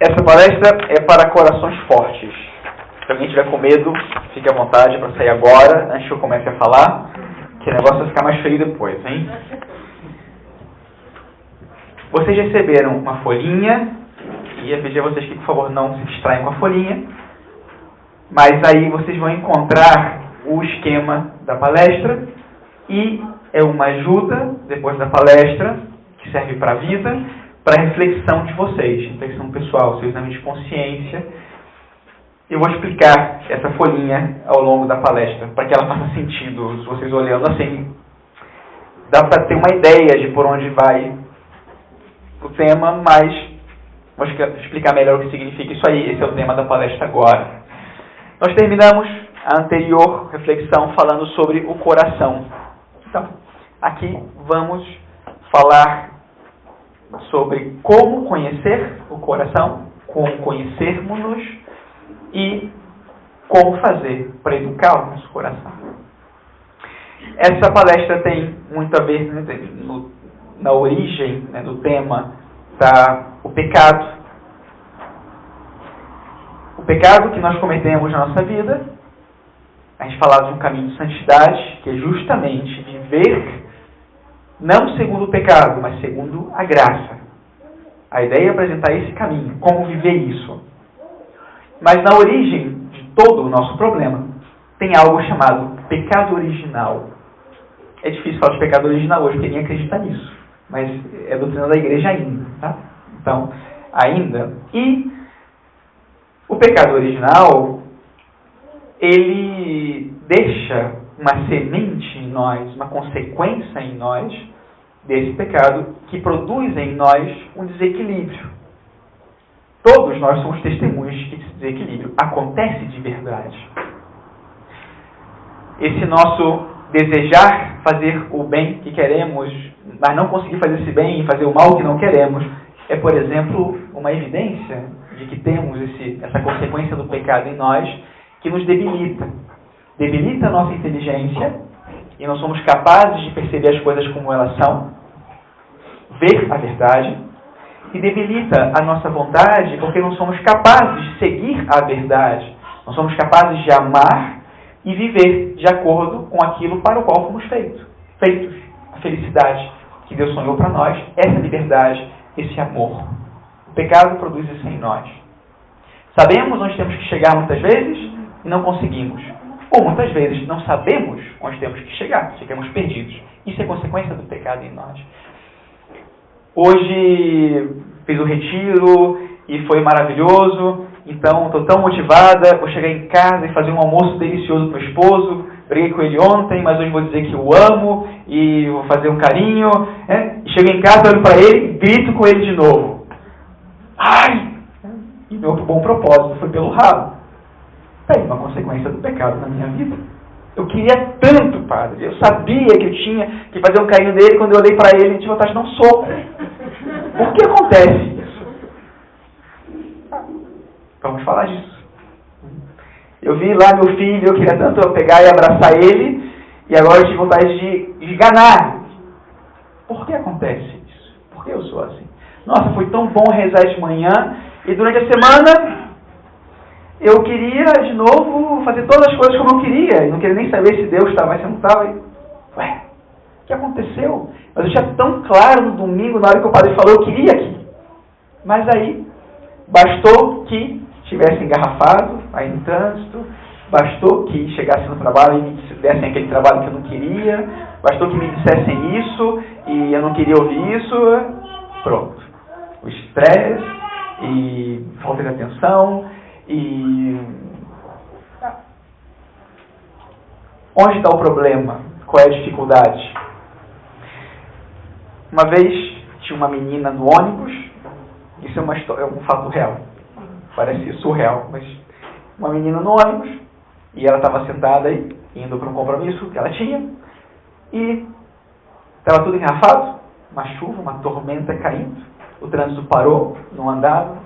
Essa palestra é para corações fortes. Se alguém tiver com medo, fique à vontade para sair agora, antes que eu comece a falar, que o negócio vai ficar mais feio depois, hein? Vocês receberam uma folhinha, e eu pedir a vocês que, por favor, não se distraiam com a folhinha, mas aí vocês vão encontrar o esquema da palestra, e é uma ajuda, depois da palestra, que serve para a vida, para a reflexão de vocês, reflexão pessoal, seu exame de consciência. Eu vou explicar essa folhinha ao longo da palestra, para que ela faça sentido. Se vocês olhando assim, dá para ter uma ideia de por onde vai o tema, mas vou explicar melhor o que significa isso aí. Esse é o tema da palestra agora. Nós terminamos a anterior reflexão falando sobre o coração. Então, aqui vamos falar sobre como conhecer o coração, como conhecermos-nos e como fazer para educar o nosso coração. Essa palestra tem muito a ver, na origem, do tema, está o pecado. O pecado que nós cometemos na nossa vida. A gente fala de um caminho de santidade, que é justamente viver não segundo o pecado, mas segundo a graça. A ideia é apresentar esse caminho, como viver isso. Mas na origem de todo o nosso problema, tem algo chamado pecado original. É difícil falar de pecado original hoje, porque ninguém acredita nisso. Mas é a doutrina da igreja ainda, tá? Então, ainda. E o pecado original, ele deixa uma semente em nós, uma consequência em nós desse pecado, que produz em nós um desequilíbrio. Todos nós somos testemunhas de que esse desequilíbrio acontece de verdade. Esse nosso desejar fazer o bem que queremos, mas não conseguir fazer esse bem e fazer o mal que não queremos, é, por exemplo, uma evidência de que temos essa consequência do pecado em nós, que nos debilita. Debilita a nossa inteligência e não somos capazes de perceber as coisas como elas são, ver a verdade, e debilita a nossa vontade porque não somos capazes de seguir a verdade, não somos capazes de amar e viver de acordo com aquilo para o qual fomos feitos. A felicidade que Deus sonhou para nós, essa liberdade, esse amor. O pecado produz isso em nós. Sabemos onde temos que chegar muitas vezes e não conseguimos. Ou muitas vezes não sabemos onde temos que chegar, ficamos perdidos. Isso é consequência do pecado em nós. Hoje fiz o retiro e foi maravilhoso, então estou tão motivada, vou chegar em casa e fazer um almoço delicioso para o esposo. Briguei com ele ontem, mas hoje vou dizer que o amo e vou fazer um carinho. Chego em casa, olho para ele e grito com ele de novo. Ai! E meu bom propósito foi pelo rabo. Tem uma consequência do pecado na minha vida. Eu queria tanto, padre. Eu sabia que eu tinha que fazer um carinho nele. Quando eu olhei para ele, eu tive vontade de dar um soco. Por que acontece isso? Vamos falar disso. Eu vi lá meu filho, eu queria tanto pegar e abraçar ele, e agora eu tive vontade de esganar. Por que acontece isso? Por que eu sou assim? Nossa, foi tão bom rezar de manhã, e durante a semana eu queria de novo fazer todas as coisas como eu queria, e não queria nem saber se Deus estava, se não estava. Ué, o que aconteceu? Mas eu tinha tão claro no domingo, na hora que o padre falou, eu queria aqui. Mas aí, bastou que estivesse engarrafado, aí no trânsito, bastou que chegasse no trabalho e me dessem aquele trabalho que eu não queria, bastou que me dissessem isso e eu não queria ouvir isso, pronto. O estresse e falta de atenção e... Onde está o problema? Qual é a dificuldade? Uma vez tinha uma menina no ônibus, isso é uma história, é um fato real. Parece surreal, mas uma menina no ônibus, e ela estava sentada aí, indo para um compromisso que ela tinha, e estava tudo engarrafado, uma chuva, uma tormenta caindo, o trânsito parou, não andava,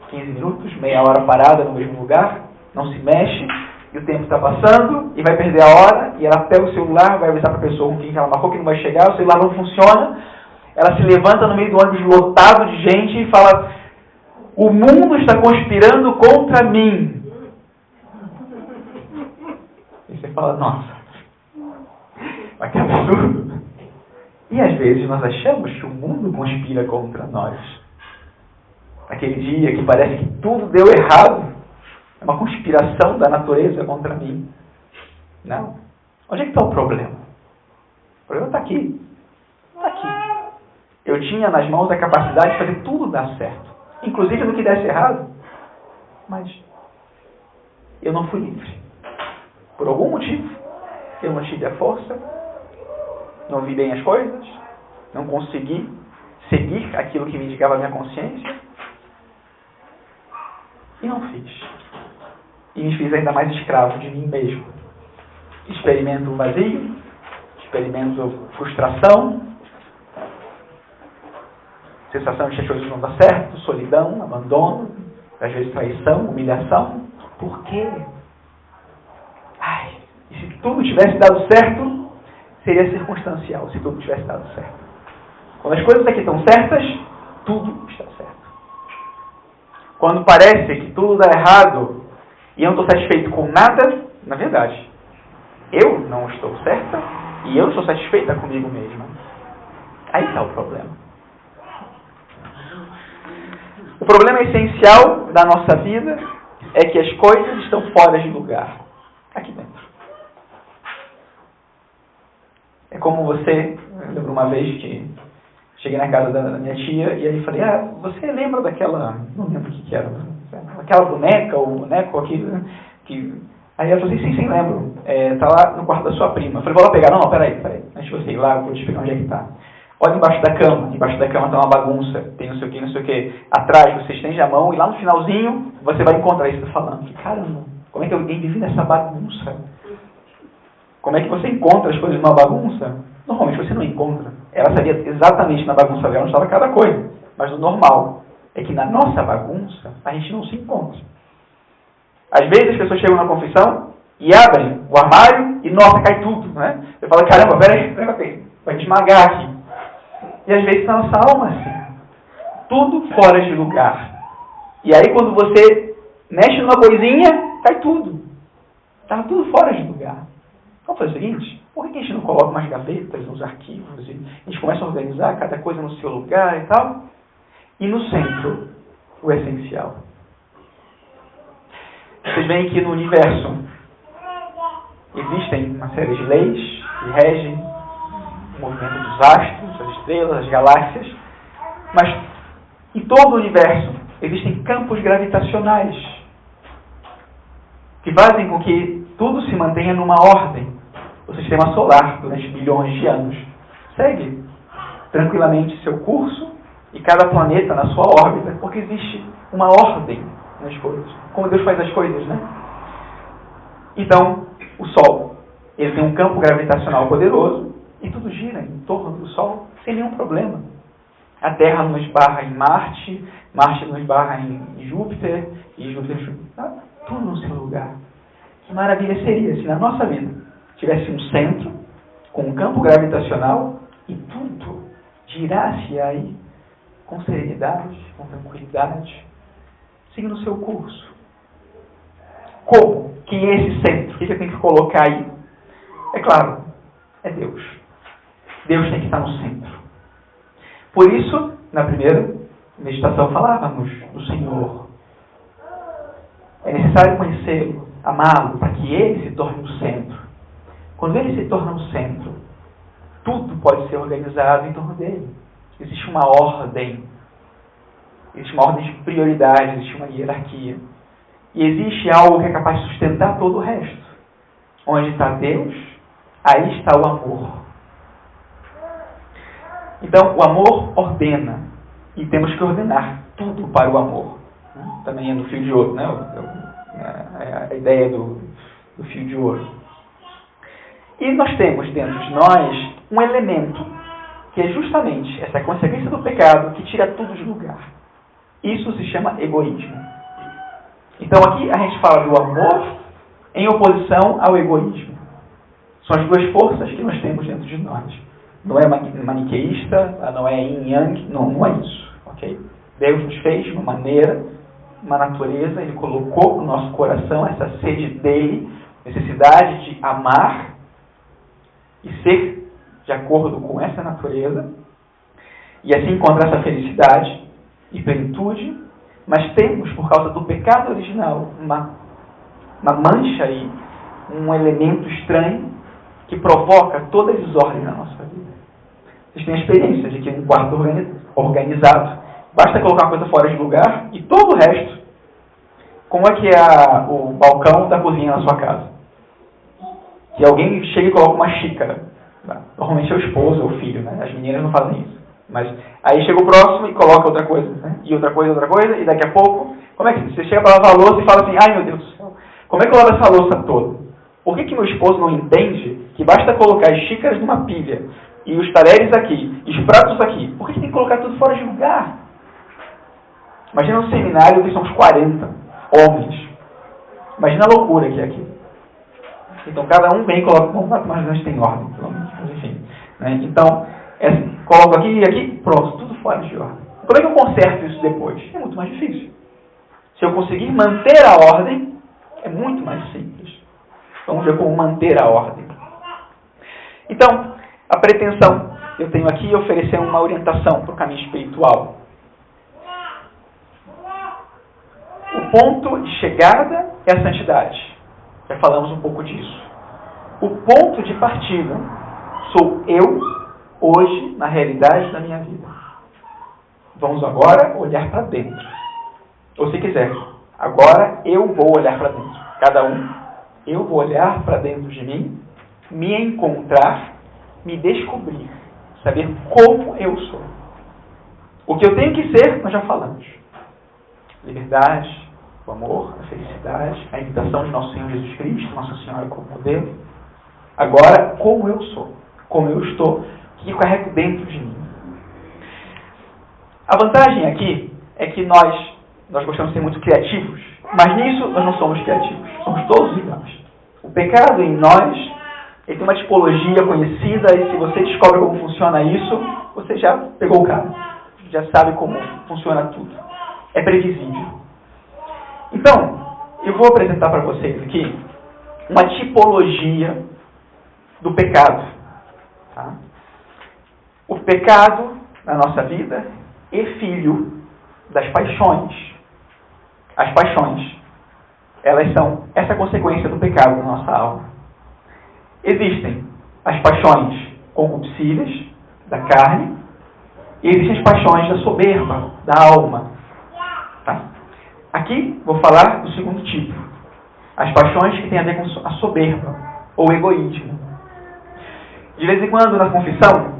15 minutos, meia hora parada no mesmo lugar, não se mexe, e o tempo está passando, e vai perder a hora, e ela pega o celular, vai avisar para a pessoa com quem ela marcou que não vai chegar, o celular não funciona, ela se levanta no meio do ônibus lotado de gente e fala... O mundo está conspirando contra mim. E você fala, nossa, mas que absurdo. E às vezes nós achamos que o mundo conspira contra nós. Aquele dia que parece que tudo deu errado, é uma conspiração da natureza contra mim. Não. Onde é que está o problema? O problema está aqui. Está aqui. Eu tinha nas mãos a capacidade de fazer tudo dar certo. Inclusive no que desse errado. Mas eu não fui livre. Por algum motivo, eu não tive a força, não vi bem as coisas, não consegui seguir aquilo que me indicava a minha consciência. E não fiz. E me fiz ainda mais escravo de mim mesmo. Experimento o vazio, experimento frustração, sensação de que as coisas não dão certo, solidão, abandono, às vezes traição, humilhação. Por quê? Ai, e se tudo tivesse dado certo, seria circunstancial, se tudo tivesse dado certo. Quando as coisas aqui estão certas, tudo está certo. Quando parece que tudo dá errado e eu não estou satisfeito com nada, na verdade, eu não estou certa e eu não estou satisfeita comigo mesma. Aí está o problema. O problema essencial da nossa vida é que as coisas estão fora de lugar. Aqui dentro. É como você, eu lembro uma vez que cheguei na casa da minha tia e aí falei, você lembra daquela, não lembro o que era, aquela boneca ou boneco aqui, que... Aí ela falou assim, sim, lembro, tá lá no quarto da sua prima. Eu falei, vou lá pegar, não, peraí, antes de você ir lá, eu vou te explicar onde é que tá. Olha embaixo da cama tá uma bagunça, tem não sei o que, atrás você estende a mão e lá no finalzinho você vai encontrar isso que eu tô falando. Caramba, como é que alguém vive nessa bagunça? Como é que você encontra as coisas numa bagunça? Normalmente você não encontra. Ela sabia exatamente na bagunça dela onde estava cada coisa. Mas o normal é que na nossa bagunça a gente não se encontra. Às vezes as pessoas chegam na confissão e abrem o armário e, nossa, cai tudo, né? Você fala, caramba, peraí, vai desmagar aqui. E às vezes na nossa alma, assim, tudo fora de lugar. E aí quando você mexe numa coisinha, cai tudo. Está tudo fora de lugar. Vamos fazer o seguinte, por que a gente não coloca umas gavetas nos arquivos e a gente começa a organizar cada coisa no seu lugar e tal? E no centro, o essencial. Vocês veem que no universo existem uma série de leis que regem o movimento dos astros, as estrelas, as galáxias, mas em todo o universo existem campos gravitacionais que fazem com que tudo se mantenha numa ordem. O sistema solar, durante bilhões de anos, segue tranquilamente seu curso e cada planeta na sua órbita, porque existe uma ordem nas coisas. Como Deus faz as coisas, né? Então, o Sol, ele tem um campo gravitacional poderoso e tudo gira em torno do Sol sem nenhum problema. A Terra não esbarra em Marte, Marte não esbarra em Júpiter, e Júpiter tá tudo no seu lugar. Que maravilha seria se na nossa vida tivesse um centro com um campo gravitacional e tudo girasse aí com serenidade, com tranquilidade, seguindo o seu curso. Como? Quem é esse centro? O que eu tenho que colocar aí? É claro, é Deus. Deus tem que estar no centro. Por isso, na primeira meditação falávamos do Senhor. É necessário conhecê-lo, amá-lo, para que ele se torne o centro. Quando ele se torna o centro, tudo pode ser organizado em torno dele. Existe uma ordem. Existe uma ordem de prioridades, existe uma hierarquia. E existe algo que é capaz de sustentar todo o resto. Onde está Deus, aí está o amor. Então, o amor ordena. E temos que ordenar tudo para o amor. Também é no fio de ouro, né? A ideia do fio de ouro. E nós temos dentro de nós um elemento que é justamente essa consequência do pecado que tira tudo de lugar. Isso se chama egoísmo. Então aqui a gente fala do amor em oposição ao egoísmo. São as duas forças que nós temos dentro de nós. Não é maniqueísta, não é yin yang, não é isso. Okay? Deus nos fez de uma maneira, uma natureza, Ele colocou no nosso coração essa sede dEle, necessidade de amar e ser de acordo com essa natureza, e assim encontrar essa felicidade e plenitude, mas temos, por causa do pecado original, uma mancha aí, um elemento estranho que provoca toda a desordem na nossa vida. Vocês têm a experiência de que um quarto organizado, basta colocar uma coisa fora de lugar e todo o resto, como é que é o balcão da cozinha na sua casa? Que alguém chega e coloca uma xícara. Normalmente é o esposo ou o filho, né? As meninas não fazem isso. Mas aí chega o próximo e coloca outra coisa, né? E outra coisa, e daqui a pouco, como é que você chega para lavar a louça e fala assim, ai meu Deus do céu, como é que eu lavo essa louça toda? Por que meu esposo não entende que basta colocar as xícaras numa pilha, e os talheres aqui, e os pratos aqui? Por que tem que colocar tudo fora de lugar? Imagina um seminário que somos 40 homens. Imagina a loucura que é aqui. Então cada um vem e coloca, bom, mas nós tem ordem, pelo menos, mas enfim. Né? Então, coloco aqui e aqui, pronto, tudo fora de ordem. Como é que eu conserto isso depois? É muito mais difícil. Se eu conseguir manter a ordem, é muito mais simples. Vamos ver como manter a ordem. Então, a pretensão, eu tenho aqui oferecer uma orientação para o caminho espiritual. O ponto de chegada é a santidade. Já falamos um pouco disso. O ponto de partida sou eu, hoje, na realidade da minha vida. Vamos agora olhar para dentro. Ou se quiser, agora eu vou olhar para dentro. Cada um, eu vou olhar para dentro de mim, me encontrar, me descobrir, saber como eu sou. O que eu tenho que ser, nós já falamos. Liberdade, o amor, a felicidade, a imitação de nosso Senhor Jesus Cristo, Nossa Senhora como modelo. Agora, como eu sou, como eu estou, o que eu carrego dentro de mim. A vantagem aqui é que nós gostamos de ser muito criativos, mas nisso nós não somos criativos, somos todos iguais. O pecado em nós, ele tem uma tipologia conhecida, e se você descobre como funciona isso, você já pegou o cara, já sabe como funciona tudo. É previsível. Então, eu vou apresentar para vocês aqui uma tipologia do pecado. Tá? O pecado na nossa vida é filho das paixões. As paixões, elas são essa consequência do pecado na nossa alma. Existem as paixões concupiscíveis da carne e existem as paixões da soberba, da alma. Tá? Aqui vou falar do segundo tipo. As paixões que têm a ver com a soberba ou egoísmo. De vez em quando, na confissão,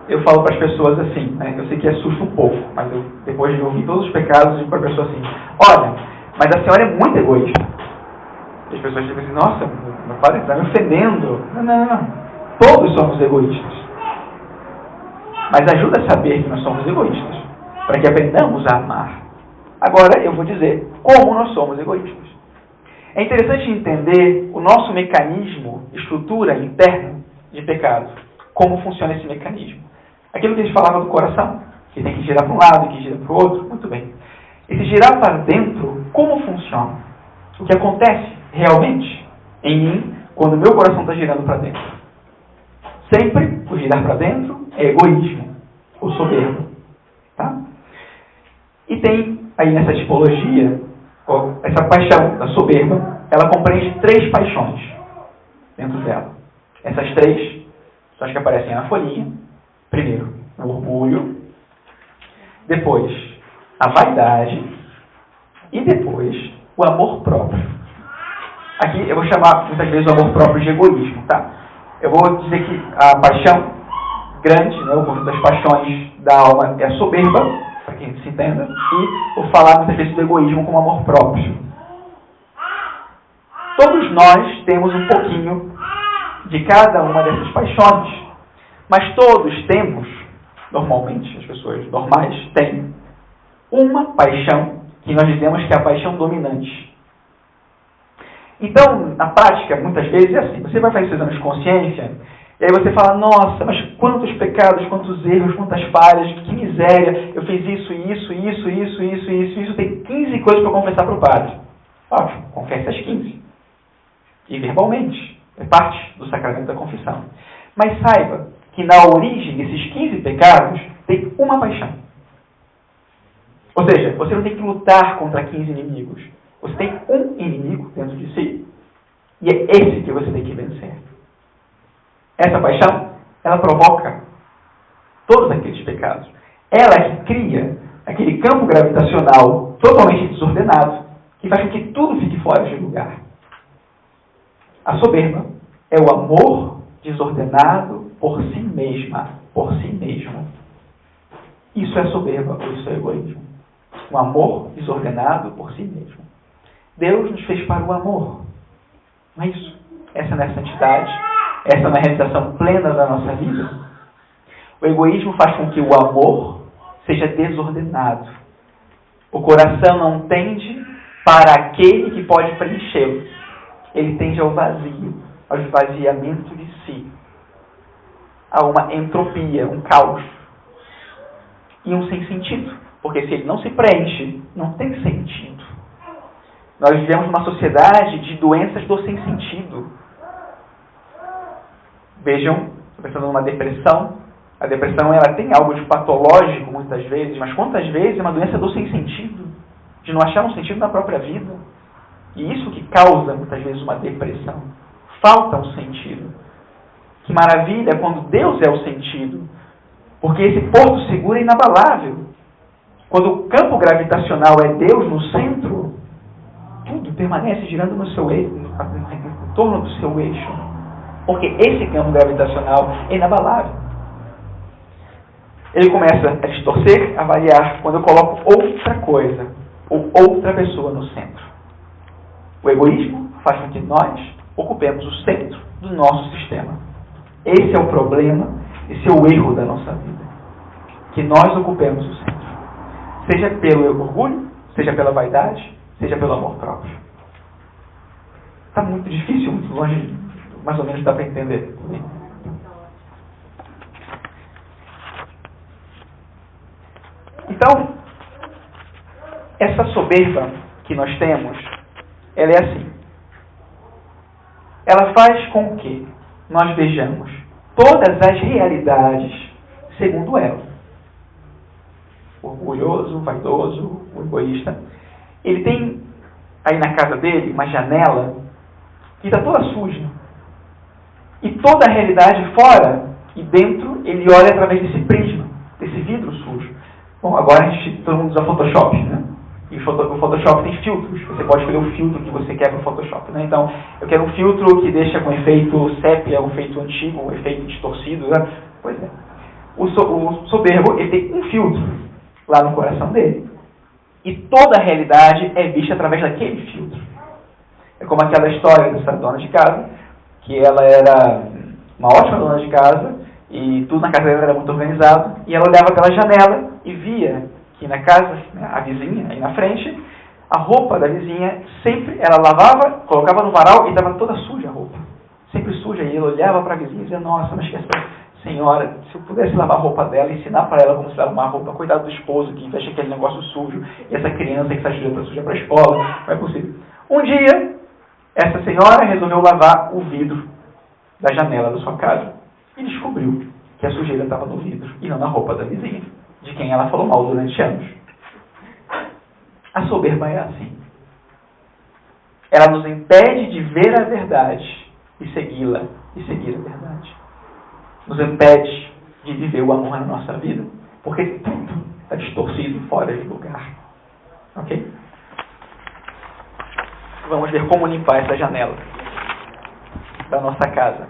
eu falo para as pessoas assim, né? Eu sei que assusta um pouco, mas eu, depois de ouvir todos os pecados, eu digo para a pessoa assim, olha, mas a senhora é muito egoísta. E as pessoas ficam assim, nossa, meu padre está me ofendendo. Não. Todos somos egoístas. Mas ajuda a saber que nós somos egoístas, para que aprendamos a amar. Agora eu vou dizer como nós somos egoístas. É interessante entender o nosso mecanismo, estrutura interna de pecado. Como funciona esse mecanismo. Aquilo que a gente falava do coração, que tem que girar para um lado e que gira para o outro, muito bem. Esse girar para dentro, como funciona? O que acontece realmente em mim quando o meu coração está girando para dentro? Sempre o girar para dentro é egoísmo, ou soberba. Tá? E tem aí nessa tipologia, essa paixão da soberba, ela compreende 3 paixões dentro dela. Essas 3 são as que aparecem na folhinha. Primeiro, o orgulho. Depois, a vaidade. E depois, o amor próprio. Aqui eu vou chamar muitas vezes o amor próprio de egoísmo. Tá? Eu vou dizer que a paixão grande, né, o conjunto das paixões da alma é a soberba, para que a gente se entenda. E vou falar muitas vezes do egoísmo como amor próprio. Todos nós temos um pouquinho de cada uma dessas paixões. Mas todos temos, normalmente, as pessoas normais têm uma paixão que nós dizemos que é a paixão dominante. Então, na prática, muitas vezes é assim. Você vai fazer seus exames de consciência E aí você fala, nossa, mas quantos pecados, quantos erros, quantas falhas, que miséria, eu fiz isso, tem 15 coisas para confessar para o padre. Ótimo, confesse as 15. E verbalmente, é parte do sacramento da confissão. Mas saiba que na origem desses 15 pecados tem uma paixão. Ou seja, você não tem que lutar contra 15 inimigos. Você tem um inimigo dentro de si. E é esse que você tem que vencer. Essa paixão, ela provoca todos aqueles pecados. Ela é que cria aquele campo gravitacional totalmente desordenado, que faz com que tudo fique fora de lugar. A soberba é o amor desordenado por si mesma, por si mesmo. Isso é soberba, ou isso é egoísmo. Um amor desordenado por si mesmo. Deus nos fez para o amor. Não é isso? Essa não é a santidade. Essa não é a realização plena da nossa vida. O egoísmo faz com que o amor seja desordenado. O coração não tende para aquele que pode preenchê-lo. Ele tende ao vazio, ao esvaziamento de si. A uma entropia, um caos. E um sem sentido. Porque se ele não se preenche, não tem sentido. Nós vivemos numa sociedade de doenças do sem sentido. Vejam, estou pensando numa depressão. A depressão ela tem algo de patológico muitas vezes, mas quantas vezes é uma doença do sem sentido? De não achar um sentido na própria vida. E isso que causa muitas vezes uma depressão. Falta um sentido. Que maravilha quando Deus é o sentido. Porque esse porto seguro é inabalável. Quando o campo gravitacional é Deus no centro, tudo permanece girando no seu eixo, em torno do seu eixo. Porque esse campo gravitacional é inabalável. Ele começa a distorcer, a variar, quando eu coloco outra coisa, ou outra pessoa no centro. O egoísmo faz com que nós ocupemos o centro do nosso sistema. Esse é o problema, esse é o erro da nossa vida. Que nós ocupemos o centro. Seja pelo orgulho, seja pela vaidade, seja pelo amor próprio. Está muito difícil, muito longe, mais ou menos dá para entender. Então, essa soberba que nós temos, ela é assim. Ela faz com que nós vejamos todas as realidades segundo ela. O orgulhoso, o vaidoso, o egoísta. Ele tem aí na casa dele uma janela que está toda suja. E toda a realidade fora e dentro ele olha através desse prisma, desse vidro sujo. Bom, agora todo mundo usa Photoshop, né? E o Photoshop tem filtros. Você pode escolher o filtro que você quer para o Photoshop, né? Então, eu quero um filtro que deixa com efeito sépia, um efeito antigo, um efeito distorcido, né? Pois é. O soberbo, ele tem um filtro lá no coração dele. E toda a realidade é vista através daquele filtro. É como aquela história dessa dona de casa, que ela era uma ótima dona de casa, e tudo na casa dela era muito organizado, e ela olhava pela janela e via que na casa, a vizinha, aí na frente, a roupa da vizinha, sempre ela lavava, colocava no varal e estava toda suja a roupa. Sempre suja. E ela olhava para a vizinha e dizia, nossa, mas que essa senhora, se eu pudesse lavar a roupa dela, ensinar para ela como se lava uma roupa, cuidado do esposo que deixa aquele negócio sujo, e essa criança que está suja para a escola, não é possível. Um dia, essa senhora resolveu lavar o vidro da janela da sua casa e descobriu que a sujeira estava no vidro e não na roupa da vizinha, de quem ela falou mal durante anos. A soberba é assim. Ela nos impede de ver a verdade e segui-la, e seguir a verdade. Nos impede de viver o amor na nossa vida, porque tudo está distorcido fora de lugar. Ok? Vamos ver como limpar essa janela da nossa casa.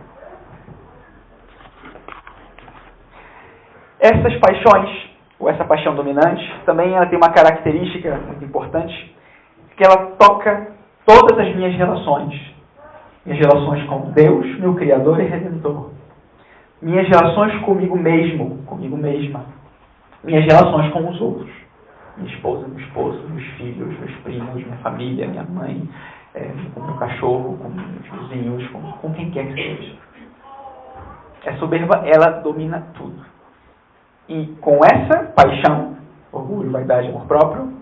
Essas paixões, ou essa paixão dominante, também ela tem uma característica muito importante, que ela toca todas as minhas relações. Minhas relações com Deus, meu Criador e Redentor. Minhas relações comigo mesmo, comigo mesma. Minhas relações com os outros. Minha esposa, meu esposo, meus filhos, meus primos, minha família, minha mãe, com meu cachorro, com meus vizinhos, com quem quer que seja. é soberba, ela domina tudo. E com essa paixão, orgulho, vaidade, amor próprio,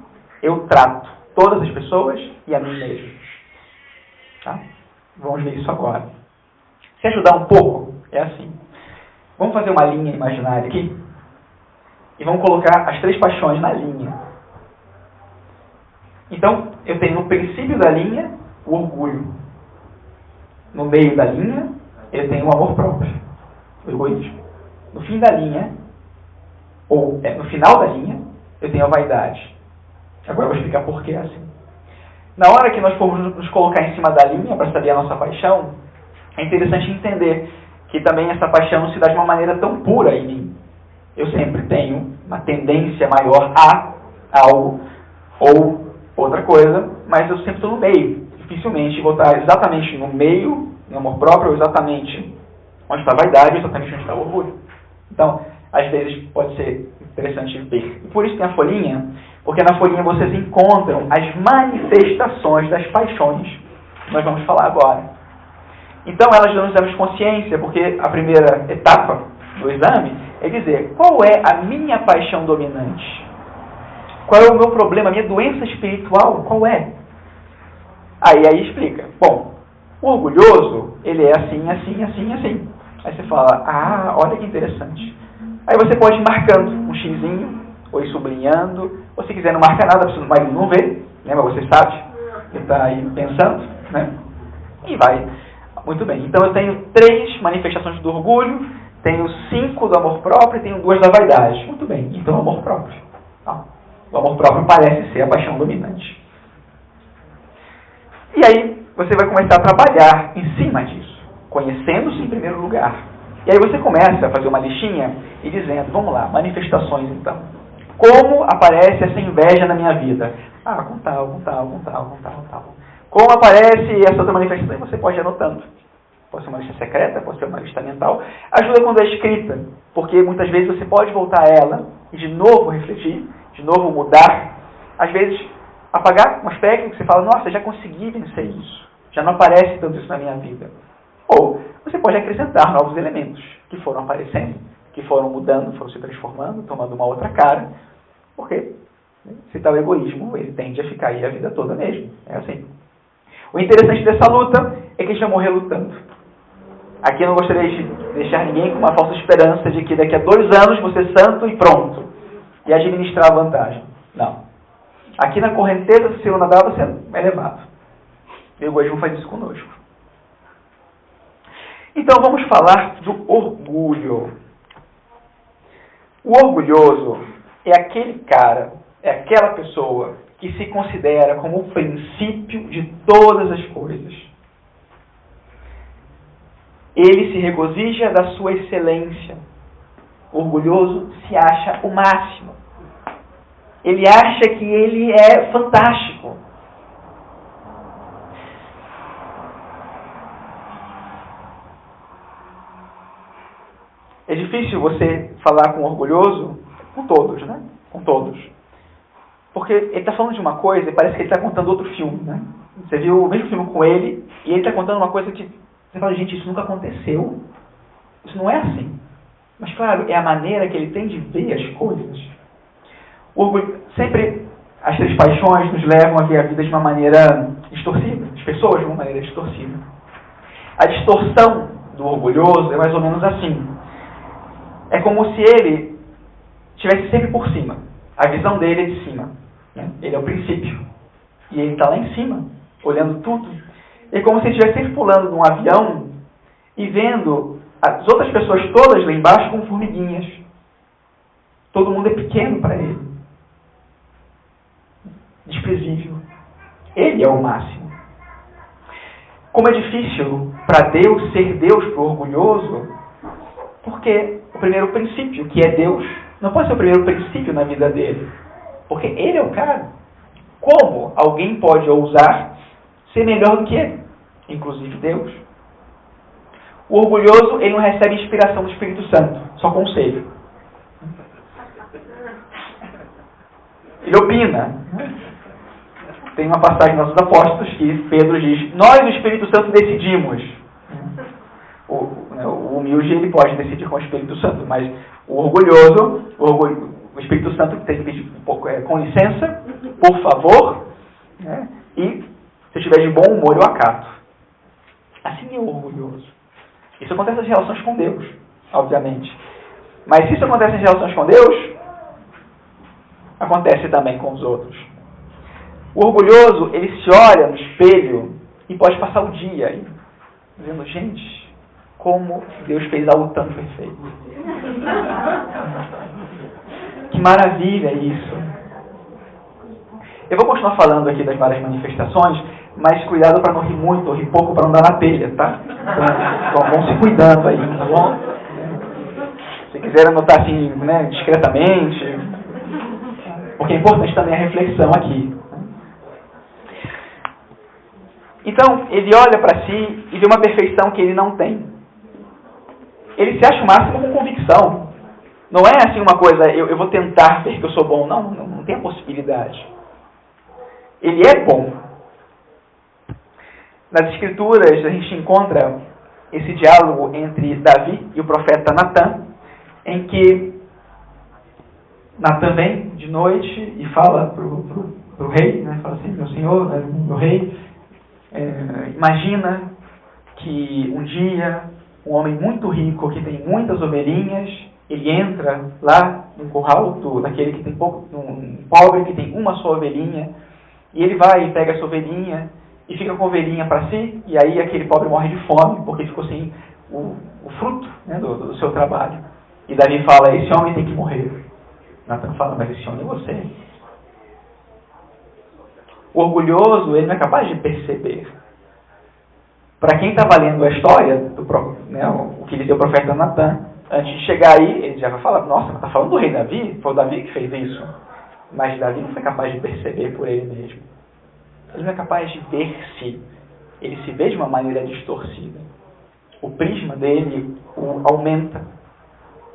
eu trato todas as pessoas e a mim mesmo. Tá? Vamos ver isso agora. Se ajudar um pouco, é assim. Vamos fazer uma linha imaginária aqui. E vamos colocar as 3 paixões na linha. Então, eu tenho no princípio da linha o orgulho. No meio da linha, eu tenho o amor próprio, o egoísmo. No fim da linha, ou no final da linha, eu tenho a vaidade. Agora eu vou explicar por que é assim. Na hora que nós formos nos colocar em cima da linha para saber a nossa paixão, é interessante entender que também essa paixão não se dá de uma maneira tão pura em mim. Eu sempre tenho uma tendência maior a algo ou outra coisa, mas eu sempre estou no meio. Dificilmente vou estar exatamente no meio, no amor próprio, ou exatamente onde está a vaidade, ou exatamente onde está o orgulho. Então, às vezes pode ser interessante ver. E por isso tem a folhinha, porque na folhinha vocês encontram as manifestações das paixões que nós vamos falar agora. Então, elas dão exame de consciência, porque a primeira etapa do exame é dizer qual é a minha paixão dominante. Qual é o meu problema, a minha doença espiritual, qual é? Aí explica. Bom, o orgulhoso, ele é assim, assim, assim, assim. Aí você fala, olha que interessante. Aí você pode ir marcando um xizinho, ou ir sublinhando, ou se quiser não marcar nada, o marido não vê, né? Mas você sabe que está aí pensando, né? E vai. Muito bem. Então eu tenho 3 manifestações do orgulho, tenho 5 do amor próprio e tenho 2 da vaidade. Muito bem. Então amor próprio. O amor próprio parece ser a paixão dominante. E aí você vai começar a trabalhar em cima disso, conhecendo-se em primeiro lugar. E aí você começa a fazer uma listinha e dizendo, vamos lá, manifestações então. Como aparece essa inveja na minha vida? Com tal, com tal, com tal, com tal, com tal. Como aparece essa outra manifestação? E você pode ir anotando. Pode ser uma lista secreta, pode ser uma lista mental. Ajuda quando é escrita, porque muitas vezes você pode voltar a ela e de novo refletir, de novo mudar. Às vezes apagar um aspecto que você fala, nossa, já consegui vencer isso. Já não aparece tanto isso na minha vida. Ou você pode acrescentar novos elementos que foram aparecendo, que foram mudando, foram se transformando, tomando uma outra cara. Porque se está o egoísmo, ele tende a ficar aí a vida toda mesmo. É assim. O interessante dessa luta é que a gente vai morrer lutando. Aqui eu não gostaria de deixar ninguém com uma falsa esperança de que daqui a 2 anos você é santo e pronto. E administrar a vantagem. Não. Aqui na correnteza, se eu nadar, você é levado. O egoísmo faz isso conosco. Então vamos falar do orgulho. O orgulhoso é aquele cara, é aquela pessoa que se considera como o princípio de todas as coisas. Ele se regozija da sua excelência. O orgulhoso se acha o máximo. Ele acha que ele é fantástico. É difícil você falar com um orgulhoso, com todos, né? Com todos. Porque ele está falando de uma coisa e parece que ele está contando outro filme, né? Você viu o mesmo filme com ele e ele está contando uma coisa que você fala, gente, isso nunca aconteceu. Isso não é assim. Mas, claro, é a maneira que ele tem de ver as coisas. O orgulho, sempre as 3 paixões nos levam a ver a vida de uma maneira distorcida. As pessoas de uma maneira distorcida. A distorção do orgulhoso é mais ou menos assim. É como se ele estivesse sempre por cima. A visão dele é de cima. Né? Ele é o princípio. E ele está lá em cima, olhando tudo. É como se ele estivesse sempre pulando de um avião e vendo as outras pessoas todas lá embaixo como formiguinhas. Todo mundo é pequeno para ele. Desprezível. Ele é o máximo. Como é difícil para Deus ser Deus para o orgulhoso, porque o primeiro princípio, que é Deus, não pode ser o primeiro princípio na vida dele. Porque ele é o cara. Como alguém pode ousar ser melhor do que ele? Inclusive Deus. O orgulhoso, ele não recebe inspiração do Espírito Santo, só conselho. Ele opina. Tem uma passagem nos Apóstolos que Pedro diz, nós, o Espírito Santo, decidimos. né? O humilde ele pode decidir com o Espírito Santo, mas o orgulhoso, o Espírito Santo tem que pedir um pouco, com licença, por favor, né? E se eu estiver de bom humor, eu acato. Assim é o orgulhoso. Isso acontece nas relações com Deus, obviamente. Mas se isso acontece nas relações com Deus, acontece também com os outros. O orgulhoso, ele se olha no espelho e pode passar o dia aí, dizendo, gente, como Deus fez algo tão perfeito. Que maravilha isso. Eu vou continuar falando aqui das várias manifestações, mas cuidado para não rir muito, ou rir pouco para não dar na telha, tá? Então vão se cuidando aí, tá bom? Se quiser anotar assim, né, discretamente, porque é importante também a reflexão aqui. Então, ele olha para si e vê uma perfeição que ele não tem. Ele se acha o máximo com convicção. Não é assim uma coisa, eu vou tentar ver que eu sou bom. Não tem a possibilidade. Ele é bom. Nas Escrituras, a gente encontra esse diálogo entre Davi e o profeta Natan, em que Natan vem de noite e fala para o rei, né? Fala assim, meu senhor, meu rei, imagina que um dia um homem muito rico, que tem muitas ovelhinhas, ele entra lá no curral daquele que tem um pobre que tem uma só ovelhinha, e ele vai e pega essa ovelhinha e fica com a ovelhinha para si, e aí aquele pobre morre de fome, porque ficou sem o fruto, né, do seu trabalho. E Davi fala, esse homem tem que morrer. Natan fala, mas esse homem é você. O orgulhoso, ele não é capaz de perceber. Para quem estava lendo a história, o que lhe deu o profeta Natan, antes de chegar aí, ele já vai falar, nossa, mas está falando do rei Davi? Foi o Davi que fez isso. Mas Davi não foi capaz de perceber por ele mesmo. Ele não é capaz de ver-se. Ele se vê de uma maneira distorcida. O prisma dele o aumenta